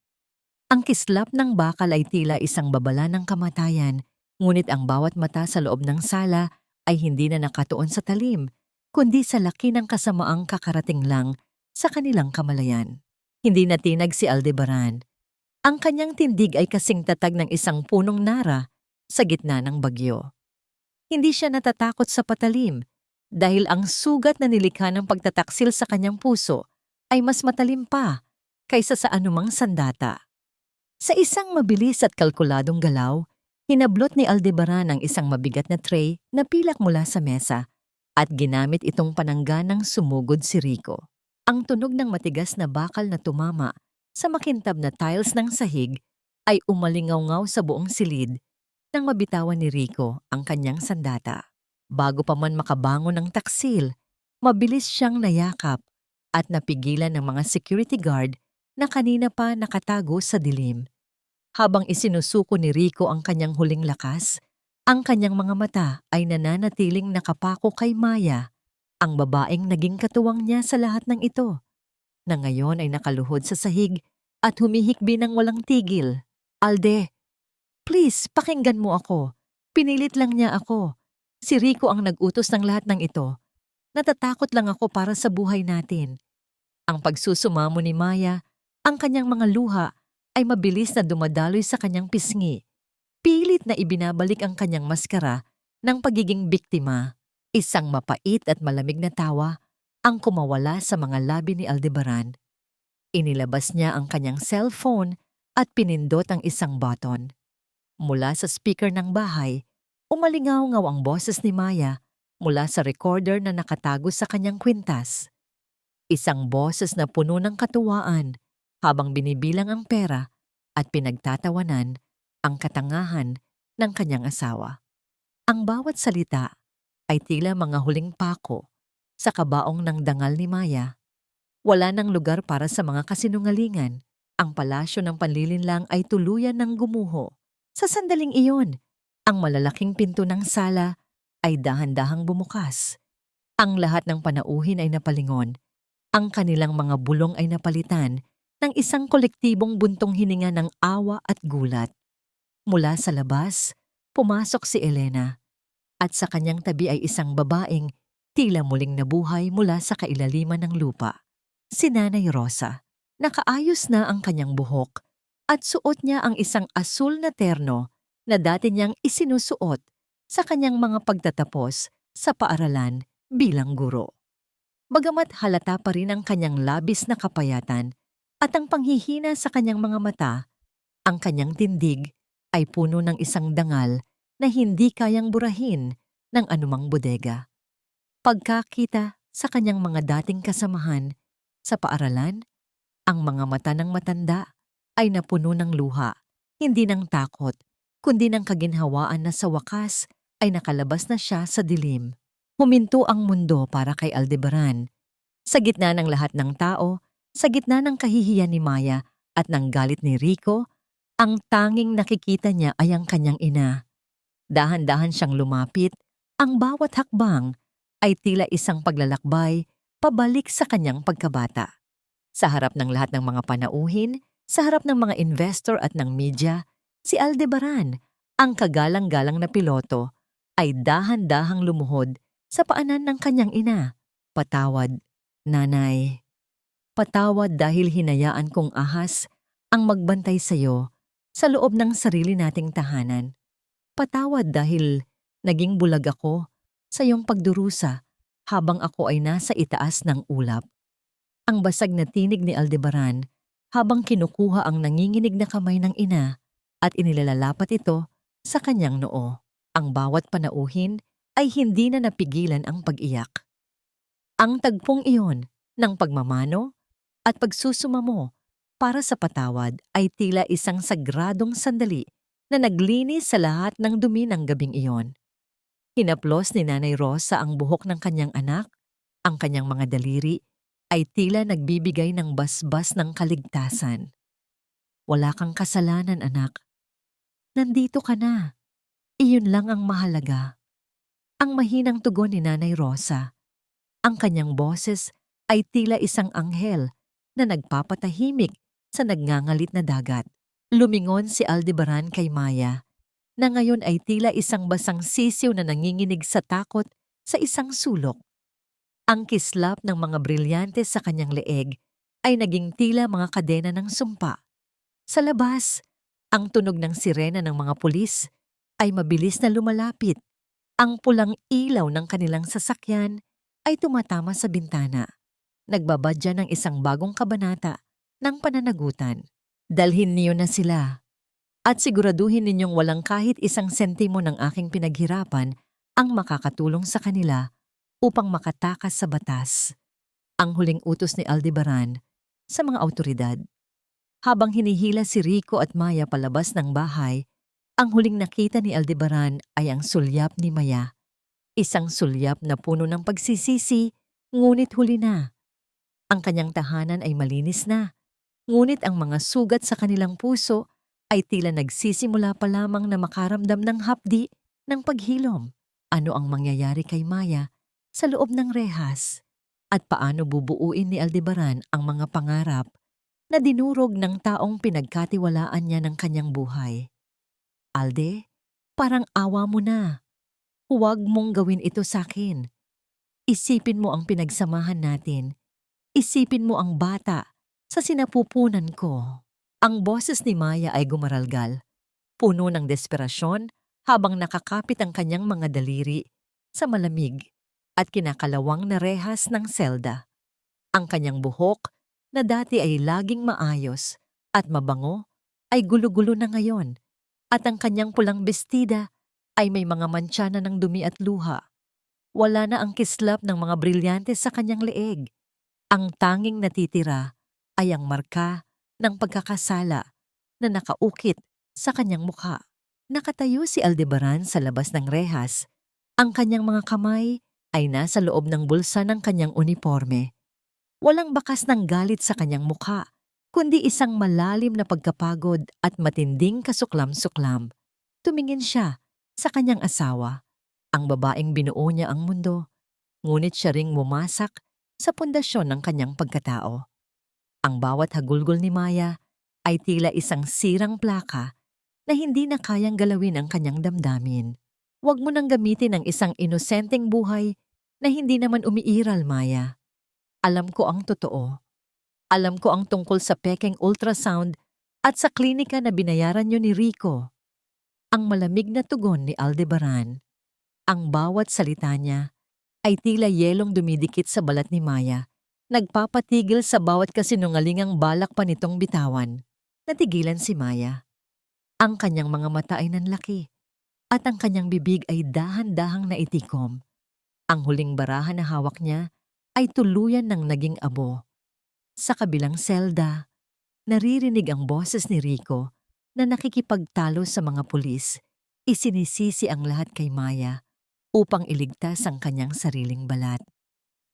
Ang kislap ng bakal ay tila isang babala ng kamatayan, ngunit ang bawat mata sa loob ng sala ay hindi na nakatuon sa talim, kundi sa laki ng kasamaang kakarating lang sa kanilang kamalayan. Hindi natinag si Aldebaran. Ang kanyang tindig ay kasing tatag ng isang punong nara sa gitna ng bagyo. Hindi siya natatakot sa patalim dahil ang sugat na nilikha ng pagtataksil sa kanyang puso ay mas matalim pa kaysa sa anumang sandata. Sa isang mabilis at kalkuladong galaw, hinablot ni Aldebaran ang isang mabigat na tray na pilak mula sa mesa at ginamit itong panangganang sumugod si Rico. Ang tunog ng matigas na bakal na tumama sa makintab na tiles ng sahig ay umalingaw-ngaw sa buong silid nang mabitawan ni Rico ang kanyang sandata. Bago pa man makabangon ng taksil, mabilis siyang nayakap at napigilan ng mga security guard na kanina pa nakatago sa dilim. Habang isinusuko ni Rico ang kanyang huling lakas, ang kanyang mga mata ay nananatiling nakapako kay Maya, ang babaeng naging katuwang niya sa lahat ng ito, na ngayon ay nakaluhod sa sahig at humihikbi ng walang tigil. Alde, please, pakinggan mo ako. Pinilit lang niya ako. Si Rico ang nag-utos ng lahat ng ito. Natatakot lang ako para sa buhay natin. Ang pagsusumamo ni Maya Ang kanyang mga luha ay mabilis na dumadaloy sa kanyang pisngi. Pilit na ibinabalik ang kanyang maskara ng pagiging biktima. Isang mapait at malamig na tawa ang kumawala sa mga labi ni Aldebaran. Inilabas niya ang kanyang cellphone at pinindot ang isang button. Mula sa speaker ng bahay, umalingaw-ngaw ang boses ni Maya mula sa recorder na nakatago sa kanyang kwintas. Isang boses na puno ng katuwaan habang binibilang ang pera at pinagtatawanan ang katangahan ng kanyang asawa. Ang bawat salita ay tila mga huling pako sa kabaong ng dangal ni Maya. Wala nang lugar para sa mga kasinungalingan. Ang palasyo ng panlilinlang ay tuluyan ng gumuho. Sa sandaling iyon, ang malalaking pinto ng sala ay dahan-dahang bumukas. Ang lahat ng panauhin ay napalingon. Ang kanilang mga bulong ay napalitan ng isang kolektibong buntong hininga ng awa at gulat. Mula sa labas, pumasok si Elena at sa kanyang tabi ay isang babaeng tila muling nabuhay mula sa kailaliman ng lupa. Si Nanay Rosa. Nakaayos na ang kanyang buhok at suot niya ang isang asul na terno na dati niyang isinusuot sa kanyang mga pagtatapos sa paaralan bilang guro. Bagamat halata pa rin ang kanyang labis na kapayatan at ang panghihina sa kanyang mga mata, ang kanyang tindig ay puno ng isang dangal na hindi kayang burahin ng anumang bodega. Pagkakita sa kanyang mga dating kasamahan sa paaralan, ang mga mata ng matanda ay napuno ng luha, hindi ng takot, kundi ng kaginhawaan na sa wakas ay nakalabas na siya sa dilim. Huminto ang mundo para kay Aldebaran. Sa gitna ng lahat ng tao, sa gitna ng kahihiyan ni Maya at ng galit ni Rico, ang tanging nakikita niya ay ang kanyang ina. Dahan-dahan siyang lumapit, ang bawat hakbang ay tila isang paglalakbay pabalik sa kanyang pagkabata. Sa harap ng lahat ng mga panauhin, sa harap ng mga investor at ng media, si Aldebaran, ang kagalang-galang na piloto, ay dahan-dahang lumuhod sa paanan ng kanyang ina. Patawad, nanay. Patawad dahil hinayaan kong ahas ang magbantay sa iyo sa loob ng sarili nating tahanan. Patawad dahil naging bulag ako sa iyong pagdurusa habang ako ay nasa itaas ng ulap. Ang basag na tinig ni Aldebaran habang kinukuha ang nanginginig na kamay ng ina at inilalalapat ito sa kanyang noo. Ang bawat panauhin ay hindi na napigilan ang pag-iyak. Ang tagpong iyon ng pagmamano at pagsusumamo para sa patawad ay tila isang sagradong sandali na naglinis sa lahat ng dumi ng gabing iyon. Hinaplos ni Nanay Rosa ang buhok ng kanyang anak, ang kanyang mga daliri ay tila nagbibigay ng basbas ng kaligtasan. Wala kang kasalanan, anak. Nandito ka na. Iyon lang ang mahalaga. Ang mahinang tugon ni Nanay Rosa. Ang kanyang boses ay tila isang anghel na nagpapatahimik sa nagngangalit na dagat. Lumingon si Aldebaran kay Maya, na ngayon ay tila isang basang sisiw na nanginginig sa takot sa isang sulok. Ang kislap ng mga brilyante sa kanyang leeg ay naging tila mga kadena ng sumpa. Sa labas, ang tunog ng sirena ng mga pulis ay mabilis na lumalapit. Ang pulang ilaw ng kanilang sasakyan ay tumatama sa bintana. Nagbabadya ng isang bagong kabanata ng pananagutan. Dalhin niyo na sila. At siguraduhin ninyong walang kahit isang sentimo ng aking pinaghirapan ang makakatulong sa kanila upang makatakas sa batas. Ang huling utos ni Aldebaran sa mga awtoridad. Habang hinihila si Rico at Maya palabas ng bahay, ang huling nakita ni Aldebaran ay ang sulyap ni Maya. Isang sulyap na puno ng pagsisisi, ngunit huli na. Ang kanyang tahanan ay malinis na, ngunit ang mga sugat sa kanilang puso ay tila nagsisimula pa lamang na makaramdam ng hapdi ng paghilom. Ano ang mangyayari kay Maya sa loob ng rehas? At paano bubuuin ni Aldebaran ang mga pangarap na dinurog ng taong pinagkatiwalaan niya ng kanyang buhay? Alde, parang awa mo na. Huwag mong gawin ito sa akin. Isipin mo ang pinagsamahan natin. Isipin mo ang bata Sa sinapupunan ko, ang boses ni Maya ay gumaralgal, puno ng desperasyon habang nakakapit ang kanyang mga daliri sa malamig at kinakalawang na rehas ng selda. Ang kanyang buhok, na dati ay laging maayos at mabango, ay gulo-gulo na ngayon, at ang kanyang pulang bestida ay may mga mantsa na ng dumi at luha. Wala na ang kislap ng mga brilyante sa kanyang leeg. Ang tanging natitira ay ang marka ng pagkakasala na nakaukit sa kanyang mukha. Nakatayo si Aldebaran sa labas ng rehas. Ang kanyang mga kamay ay nasa loob ng bulsa ng kanyang uniforme. Walang bakas ng galit sa kanyang mukha, kundi isang malalim na pagkapagod at matinding kasuklam-suklam. Tumingin siya sa kanyang asawa, ang babaeng binuo niya ang mundo, ngunit siya ring mumasak sa pundasyon ng kanyang pagkatao. Ang bawat hagulgol ni Maya ay tila isang sirang plaka na hindi na kayang galawin ang kanyang damdamin. Huwag mo nang gamitin ang isang inosenteng buhay na hindi naman umiiral, Maya. Alam ko ang totoo. Alam ko ang tungkol sa pekeng ultrasound at sa klinika na binayaran niyo ni Rico. Ang malamig na tugon ni Aldebaran. Ang bawat salita niya ay tila yelong dumidikit sa balat ni Maya, nagpapatigil sa bawat kasinungalingang balak pa nitong bitawan. Natigilan si Maya. Ang kanyang mga mata ay nanlaki at ang kanyang bibig ay dahan-dahang naitikom. Ang huling barahan na hawak niya ay tuluyan ng naging abo. Sa kabilang selda, naririnig ang boses ni Rico na nakikipagtalo sa mga pulis. Isinisisi ang lahat kay Maya upang iligtas ang kanyang sariling balat.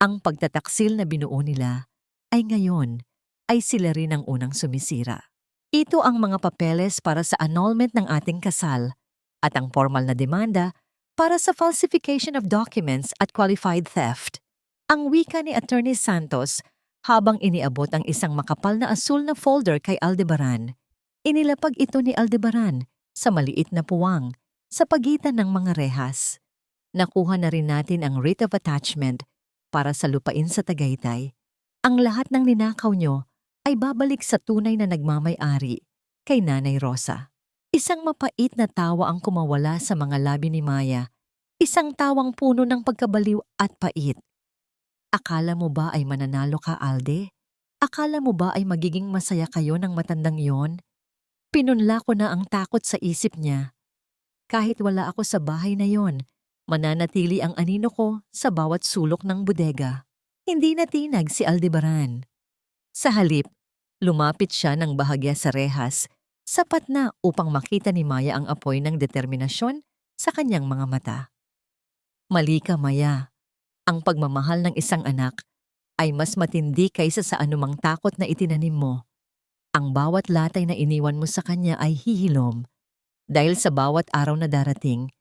Ang pagtataksil na binuo nila ay ngayon ay sila rin ang unang sumisira. Ito ang mga papeles para sa annulment ng ating kasal at ang formal na demanda para sa falsification of documents at qualified theft. Ang wika ni Attorney Santos habang iniabot ang isang makapal na asul na folder kay Aldebaran. Inilapag ito ni Aldebaran sa maliit na puwang sa pagitan ng mga rehas. Nakuha na rin natin ang writ of attachment para sa lupain sa Tagaytay. Ang lahat ng ninakaw nyo ay babalik sa tunay na nagmamay-ari kay Nanay Rosa. Isang mapait na tawa ang kumawala sa mga labi ni Maya. Isang tawang puno ng pagkabaliw at pait. Akala mo ba ay mananalo ka, Alde? Akala mo ba ay magiging masaya kayo ng matandang yon? Pinunla ko na ang takot sa isip niya. Kahit wala ako sa bahay na yon, mananatili ang anino ko sa bawat sulok ng bodega. Hindi natinag si Aldebaran. Sa halip, lumapit siya ng bahagya sa rehas, sapat na upang makita ni Maya ang apoy ng determinasyon sa kanyang mga mata. Mali ka, Maya. Ang pagmamahal ng isang anak ay mas matindi kaysa sa anumang takot na itinanim mo. Ang bawat latay na iniwan mo sa kanya ay hihilom. Dahil sa bawat araw na darating,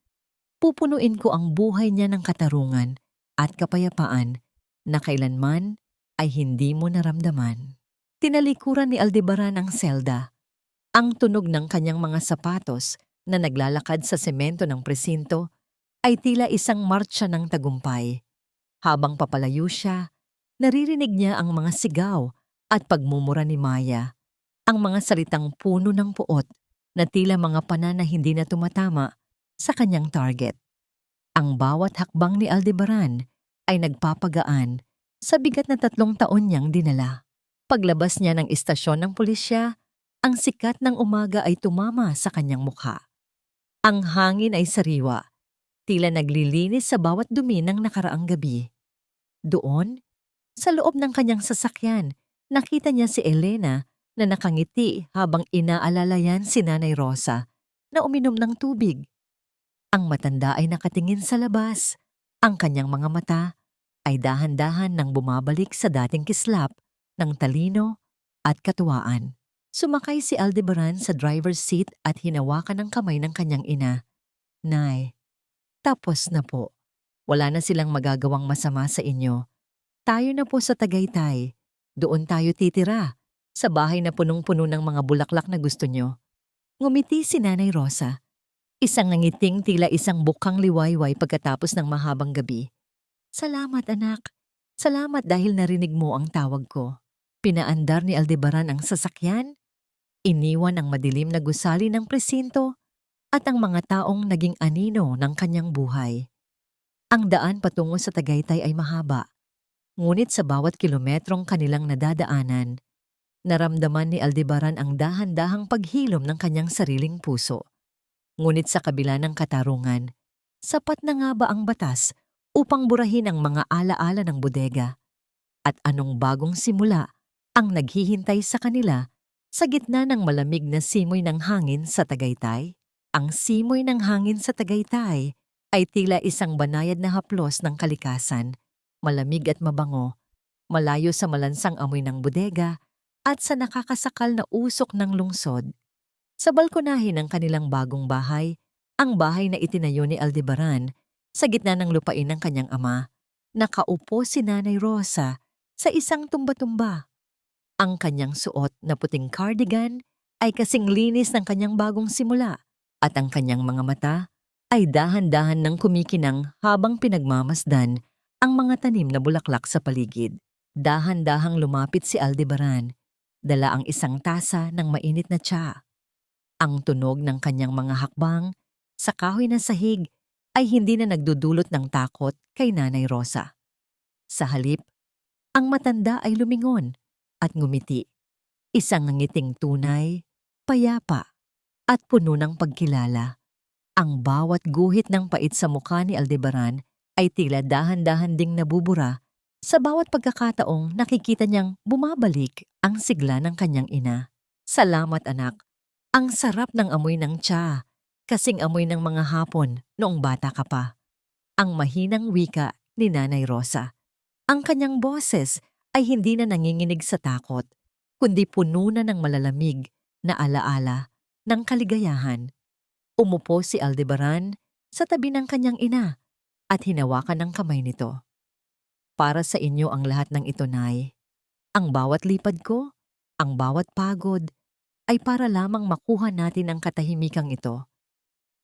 pupunuin ko ang buhay niya ng katarungan at kapayapaan na kailanman ay hindi mo naramdaman. Tinalikuran ni Aldebaran ang selda. Ang tunog ng kanyang mga sapatos na naglalakad sa semento ng presinto ay tila isang martsa ng tagumpay. Habang papalayo siya, naririnig niya ang mga sigaw at pagmumura ni Maya, ang mga salitang puno ng puot na tila mga pana na hindi na tumatama sa kanyang target. Ang bawat hakbang ni Aldebaran ay nagpapagaan sa bigat na 3 taon niyang dinala. Paglabas niya ng istasyon ng pulisya, ang sikat ng umaga ay tumama sa kanyang mukha. Ang hangin ay sariwa, tila naglilinis sa bawat dumi ng nakaraang gabi. Doon, sa loob ng kanyang sasakyan, nakita niya si Elena na nakangiti habang inaalalayan si Nanay Rosa na uminom ng tubig. Ang matanda ay nakatingin sa labas. Ang kanyang mga mata ay dahan-dahan nang bumabalik sa dating kislap ng talino at katuwaan. Sumakay si Aldebaran sa driver's seat at hinawakan ang kamay ng kanyang ina. Nay, tapos na po. Wala na silang magagawang masama sa inyo. Tayo na po sa Tagaytay. Doon tayo titira, sa bahay na punong-puno ng mga bulaklak na gusto nyo. Ngumiti si Nanay Rosa. Isang nangiting tila isang bukang liwayway pagkatapos ng mahabang gabi. Salamat, anak. Salamat dahil narinig mo ang tawag ko. Pinaandar ni Aldebaran ang sasakyan, iniwan ang madilim na gusali ng presinto at ang mga taong naging anino ng kanyang buhay. Ang daan patungo sa Tagaytay ay mahaba, ngunit sa bawat kilometrong kanilang nadadaanan, naramdaman ni Aldebaran ang dahan-dahang paghilom ng kanyang sariling puso. Ngunit sa kabila ng katarungan, sapat na nga ba ang batas upang burahin ang mga alaala ng bodega? At anong bagong simula ang naghihintay sa kanila sa gitna ng malamig na simoy ng hangin sa Tagaytay? Ang simoy ng hangin sa Tagaytay ay tila isang banayad na haplos ng kalikasan, malamig at mabango, malayo sa malansang amoy ng bodega at sa nakakasakal na usok ng lungsod. Sa balkonahe ng kanilang bagong bahay, ang bahay na itinayo ni Aldebaran sa gitna ng lupain ng kanyang ama, nakaupo si Nanay Rosa sa isang tumba-tumba. Ang kanyang suot na puting cardigan ay kasing linis ng kanyang bagong simula at ang kanyang mga mata ay dahan-dahan ng kumikinang habang pinagmamasdan ang mga tanim na bulaklak sa paligid. Dahan-dahang lumapit si Aldebaran, dala ang isang tasa ng mainit na tsa. Ang tunog ng kanyang mga hakbang sa kahoy na sahig ay hindi na nagdudulot ng takot kay Nanay Rosa. Sa halip, ang matanda ay lumingon at ngumiti. Isang ngiting tunay, payapa, at puno ng pagkilala. Ang bawat guhit ng pait sa mukha ni Aldebaran ay tila dahan-dahan ding nabubura sa bawat pagkakataong nakikita niyang bumabalik ang sigla ng kanyang ina. Salamat anak. Ang sarap ng amoy ng tsa, kasing amoy ng mga hapon noong bata ka pa. Ang mahinang wika ni Nanay Rosa. Ang kanyang boses ay hindi na nanginginig sa takot, kundi puno na ng malalamig na alaala ng kaligayahan. Umupo si Aldebaran sa tabi ng kanyang ina at hinawakan ang kamay nito. Para sa inyo ang lahat ng ito, Nay. Ang bawat lipad ko, ang bawat pagod, ay para lamang makuha natin ang katahimikang ito.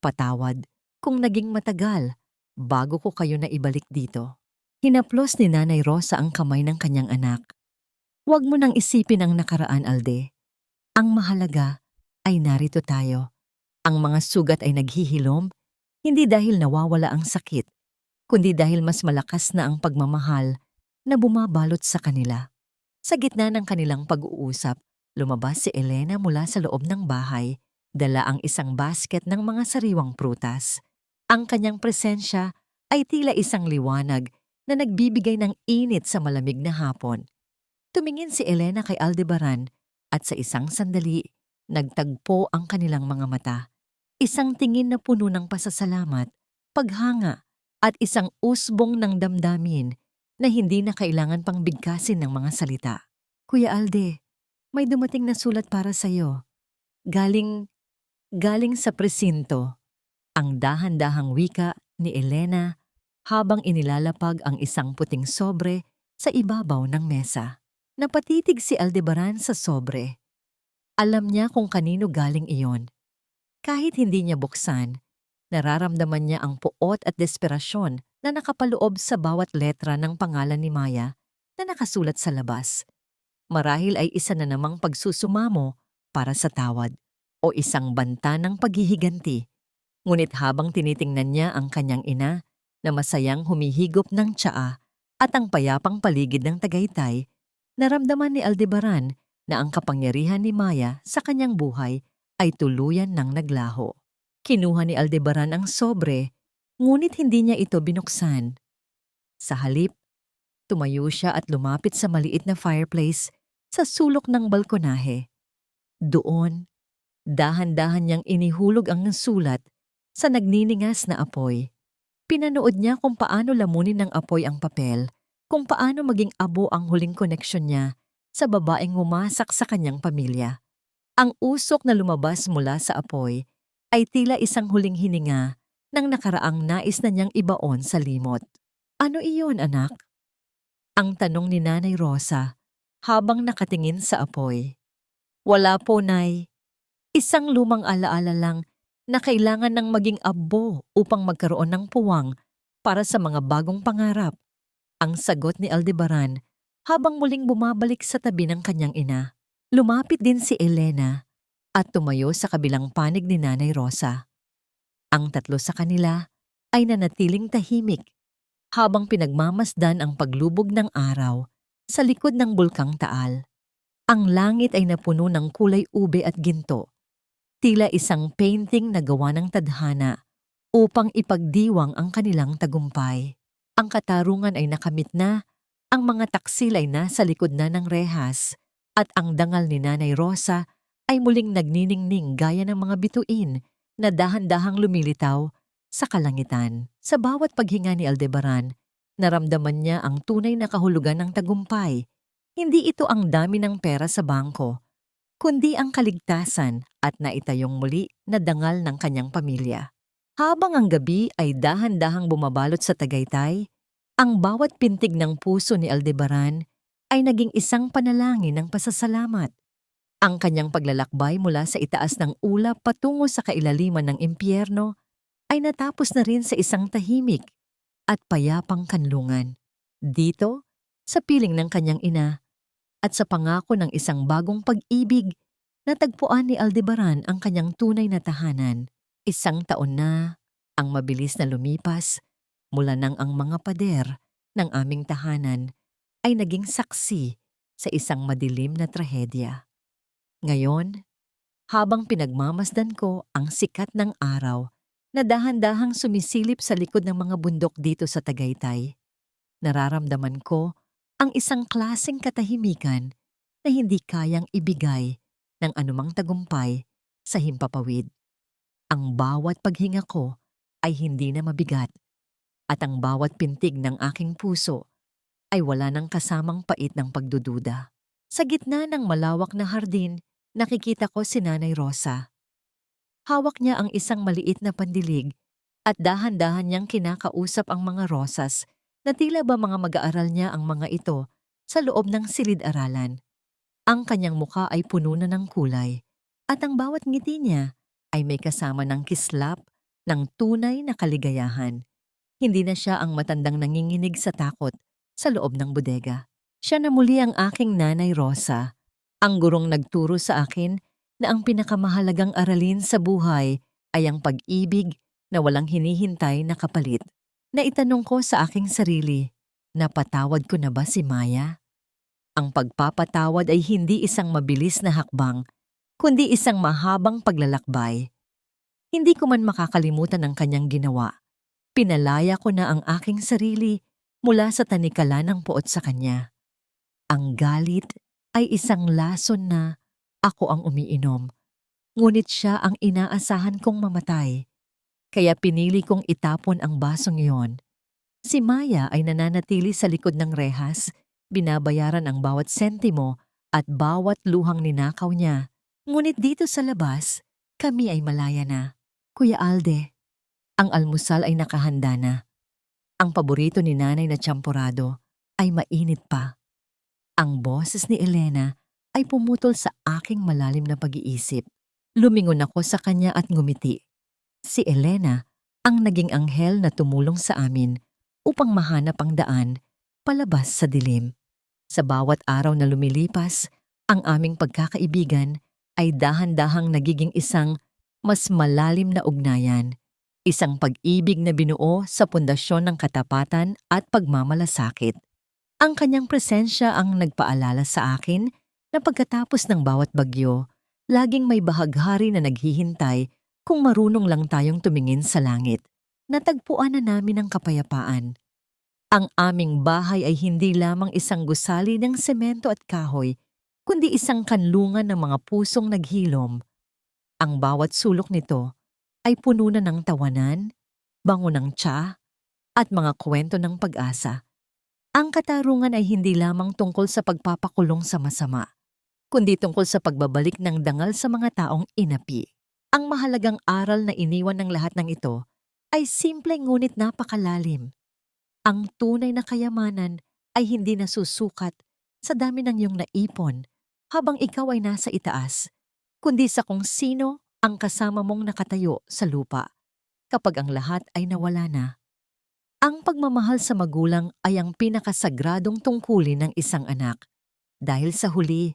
Patawad kung naging matagal bago ko kayo na ibalik dito. Hinaplos ni Nanay Rosa ang kamay ng kanyang anak. Huwag mo nang isipin ang nakaraan, Alde. Ang mahalaga ay narito tayo. Ang mga sugat ay naghihilom, hindi dahil nawawala ang sakit, kundi dahil mas malakas na ang pagmamahal na bumabalot sa kanila. Sa gitna ng kanilang pag-uusap, lumabas si Elena mula sa loob ng bahay, dala ang isang basket ng mga sariwang prutas. Ang kanyang presensya ay tila isang liwanag na nagbibigay ng init sa malamig na hapon. Tumingin si Elena kay Aldebaran at sa isang sandali, nagtagpo ang kanilang mga mata. Isang tingin na puno ng pasasalamat, paghanga at isang usbong ng damdamin na hindi na kailangan pang bigkasin ng mga salita. Kuya Alde, may dumating na sulat para sa'yo. Galing sa presinto. Ang dahan-dahang wika ni Elena habang inilalapag ang isang puting sobre sa ibabaw ng mesa. Napatitig si Aldebaran sa sobre. Alam niya kung kanino galing iyon. Kahit hindi niya buksan, nararamdaman niya ang puot at desperasyon na nakapaloob sa bawat letra ng pangalan ni Maya na nakasulat sa labas. Marahil ay isa na namang pagsusumamo para sa tawad o isang banta ng paghihiganti. Ngunit habang tinitingnan niya ang kanyang ina na masayang humihigop ng tsaa at ang payapang paligid ng Tagaytay, naramdaman ni Aldebaran na ang kapangyarihan ni Maya sa kanyang buhay ay tuluyan ng naglaho. Kinuha ni Aldebaran ang sobre, ngunit hindi niya ito binuksan. Sa halip, tumayo siya at lumapit sa maliit na fireplace sa sulok ng balkonahe. Doon, dahan-dahan niyang inihulog ang sulat sa nagniningas na apoy. Pinanood niya kung paano lamunin ng apoy ang papel, kung paano maging abo ang huling koneksyon niya sa babaeng humasak sa kanyang pamilya. Ang usok na lumabas mula sa apoy ay tila isang huling hininga ng nakaraang nais na niyang ibaon sa limot. Ano iyon, anak? Ang tanong ni Nanay Rosa habang nakatingin sa apoy. Wala po, Nay. Isang lumang alaala lang na kailangan ng maging abo upang magkaroon ng puwang para sa mga bagong pangarap. Ang sagot ni Aldebaran Habang muling bumabalik sa tabi ng kanyang ina, lumapit din si Elena at tumayo sa kabilang panig ni Nanay Rosa. Ang tatlo sa kanila ay nanatiling tahimik habang pinagmamasdan ang paglubog ng araw sa likod ng bulkang Taal. Ang langit ay napuno ng kulay ube at ginto, tila isang painting na gawa ng tadhana upang ipagdiwang ang kanilang tagumpay. Ang katarungan ay nakamit na, ang mga taksil ay nasa likod na ng rehas, at ang dangal ni Nanay Rosa ay muling nagniningning gaya ng mga bituin na dahan-dahang lumilitaw sa kalangitan. Sa bawat paghinga ni Aldebaran, naramdaman niya ang tunay na kahulugan ng tagumpay. Hindi ito ang dami ng pera sa bangko, kundi ang kaligtasan at naitayong muli na dangal ng kanyang pamilya. Habang ang gabi ay dahan-dahang bumabalot sa Tagaytay, ang bawat pintig ng puso ni Aldebaran ay naging isang panalangin ng pasasalamat. Ang kanyang paglalakbay mula sa itaas ng ulap patungo sa kailaliman ng impyerno ay natapos na rin sa isang tahimik at payapang kanlungan. Dito, sa piling ng kanyang ina at sa pangako ng isang bagong pag-ibig, natagpuan ni Aldebaran ang kanyang tunay na tahanan. Isang taon na ang mabilis na lumipas mula nang ang mga pader ng aming tahanan ay naging saksi sa isang madilim na trahedya. Ngayon, habang pinagmamasdan ko ang sikat ng araw na dahan-dahang sumisilip sa likod ng mga bundok dito sa Tagaytay, nararamdaman ko ang isang klaseng katahimikan na hindi kayang ibigay ng anumang tagumpay sa himpapawid. Ang bawat paghinga ko ay hindi na mabigat at ang bawat pintig ng aking puso ay wala nang kasamang pait ng pagdududa. Sa gitna ng malawak na hardin, nakikita ko si Nanay Rosa. Hawak niya ang isang maliit na pandilig at dahan-dahan niyang kinakausap ang mga rosas na tila ba mga mag-aaral niya ang mga ito sa loob ng silid-aralan. Ang kanyang mukha ay puno na ng kulay at ang bawat ngiti niya ay may kasama ng kislap ng tunay na kaligayahan. Hindi na siya ang matandang nanginginig sa takot sa loob ng bodega. Siya na muli ang aking Nanay Rosa, ang gurong nagturo sa akin na ang pinakamahalagang aralin sa buhay ay ang pag-ibig na walang hinihintay na kapalit. Naitanong ko sa aking sarili, napatawad ko na ba si Maya? Ang pagpapatawad ay hindi isang mabilis na hakbang, kundi isang mahabang paglalakbay. Hindi ko man makakalimutan ang kanyang ginawa. Pinalaya ko na ang aking sarili mula sa tanikala ng puot sa kanya. Ang galit ay isang lason na ako ang umiinom, ngunit siya ang inaasahan kong mamatay. Kaya pinili kong itapon ang basong iyon. Si Maya ay nananatili sa likod ng rehas, binabayaran ang bawat sentimo at bawat luhang ninakaw niya. Ngunit dito sa labas, kami ay malaya na. Kuya Alde, ang almusal ay nakahanda na. Ang paborito ni Nanay na tsamporado ay mainit pa. Ang boses ni Elena ay pumutol sa aking malalim na pag-iisip. Lumingon ako sa kanya at ngumiti. Si Elena ang naging anghel na tumulong sa amin upang mahanap ang daan palabas sa dilim. Sa bawat araw na lumilipas, ang aming pagkakaibigan ay dahan-dahang nagiging isang mas malalim na ugnayan, isang pag-ibig na binuo sa pundasyon ng katapatan at pagmamalasakit. Ang kanyang presensya ang nagpaalala sa akin na pagkatapos ng bawat bagyo, laging may bahaghari na naghihintay kung marunong lang tayong tumingin sa langit. Natagpuan na namin ang kapayapaan. Ang aming bahay ay hindi lamang isang gusali ng semento at kahoy, kundi isang kanlungan ng mga pusong naghilom. Ang bawat sulok nito ay puno na ng tawanan, bango ng tsa, at mga kwento ng pag-asa. Ang katarungan ay hindi lamang tungkol sa pagpapakulong sa masama, kundi tungkol sa pagbabalik ng dangal sa mga taong inapi. Ang mahalagang aral na iniwan ng lahat ng ito ay simple ngunit napakalalim. Ang tunay na kayamanan ay hindi nasusukat sa dami ng iyong naipon habang ikaw ay nasa itaas, kundi sa kung sino ang kasama mong nakatayo sa lupa kapag ang lahat ay nawala na. Ang pagmamahal sa magulang ay ang pinakasagradong tungkulin ng isang anak dahil sa huli,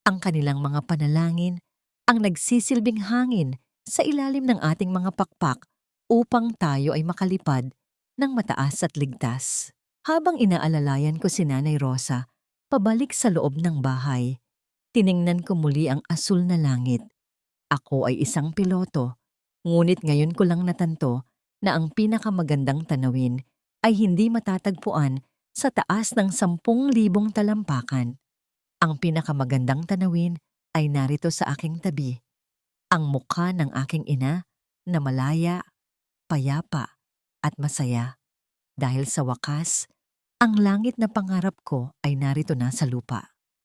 ang kanilang mga panalangin ang nagsisilbing hangin sa ilalim ng ating mga pakpak upang tayo ay makalipad ng mataas at ligtas. Habang inaalalayan ko si Nanay Rosa, pabalik sa loob ng bahay, tiningnan ko muli ang asul na langit. Ako ay isang piloto, ngunit ngayon ko lang natanto na ang pinakamagandang tanawin ay hindi matatagpuan sa taas ng 10,000 talampakan. Ang pinakamagandang tanawin ay narito sa aking tabi, ang mukha ng aking ina na malaya, payapa at masaya. Dahil sa wakas, ang langit na pangarap ko ay narito na sa lupa.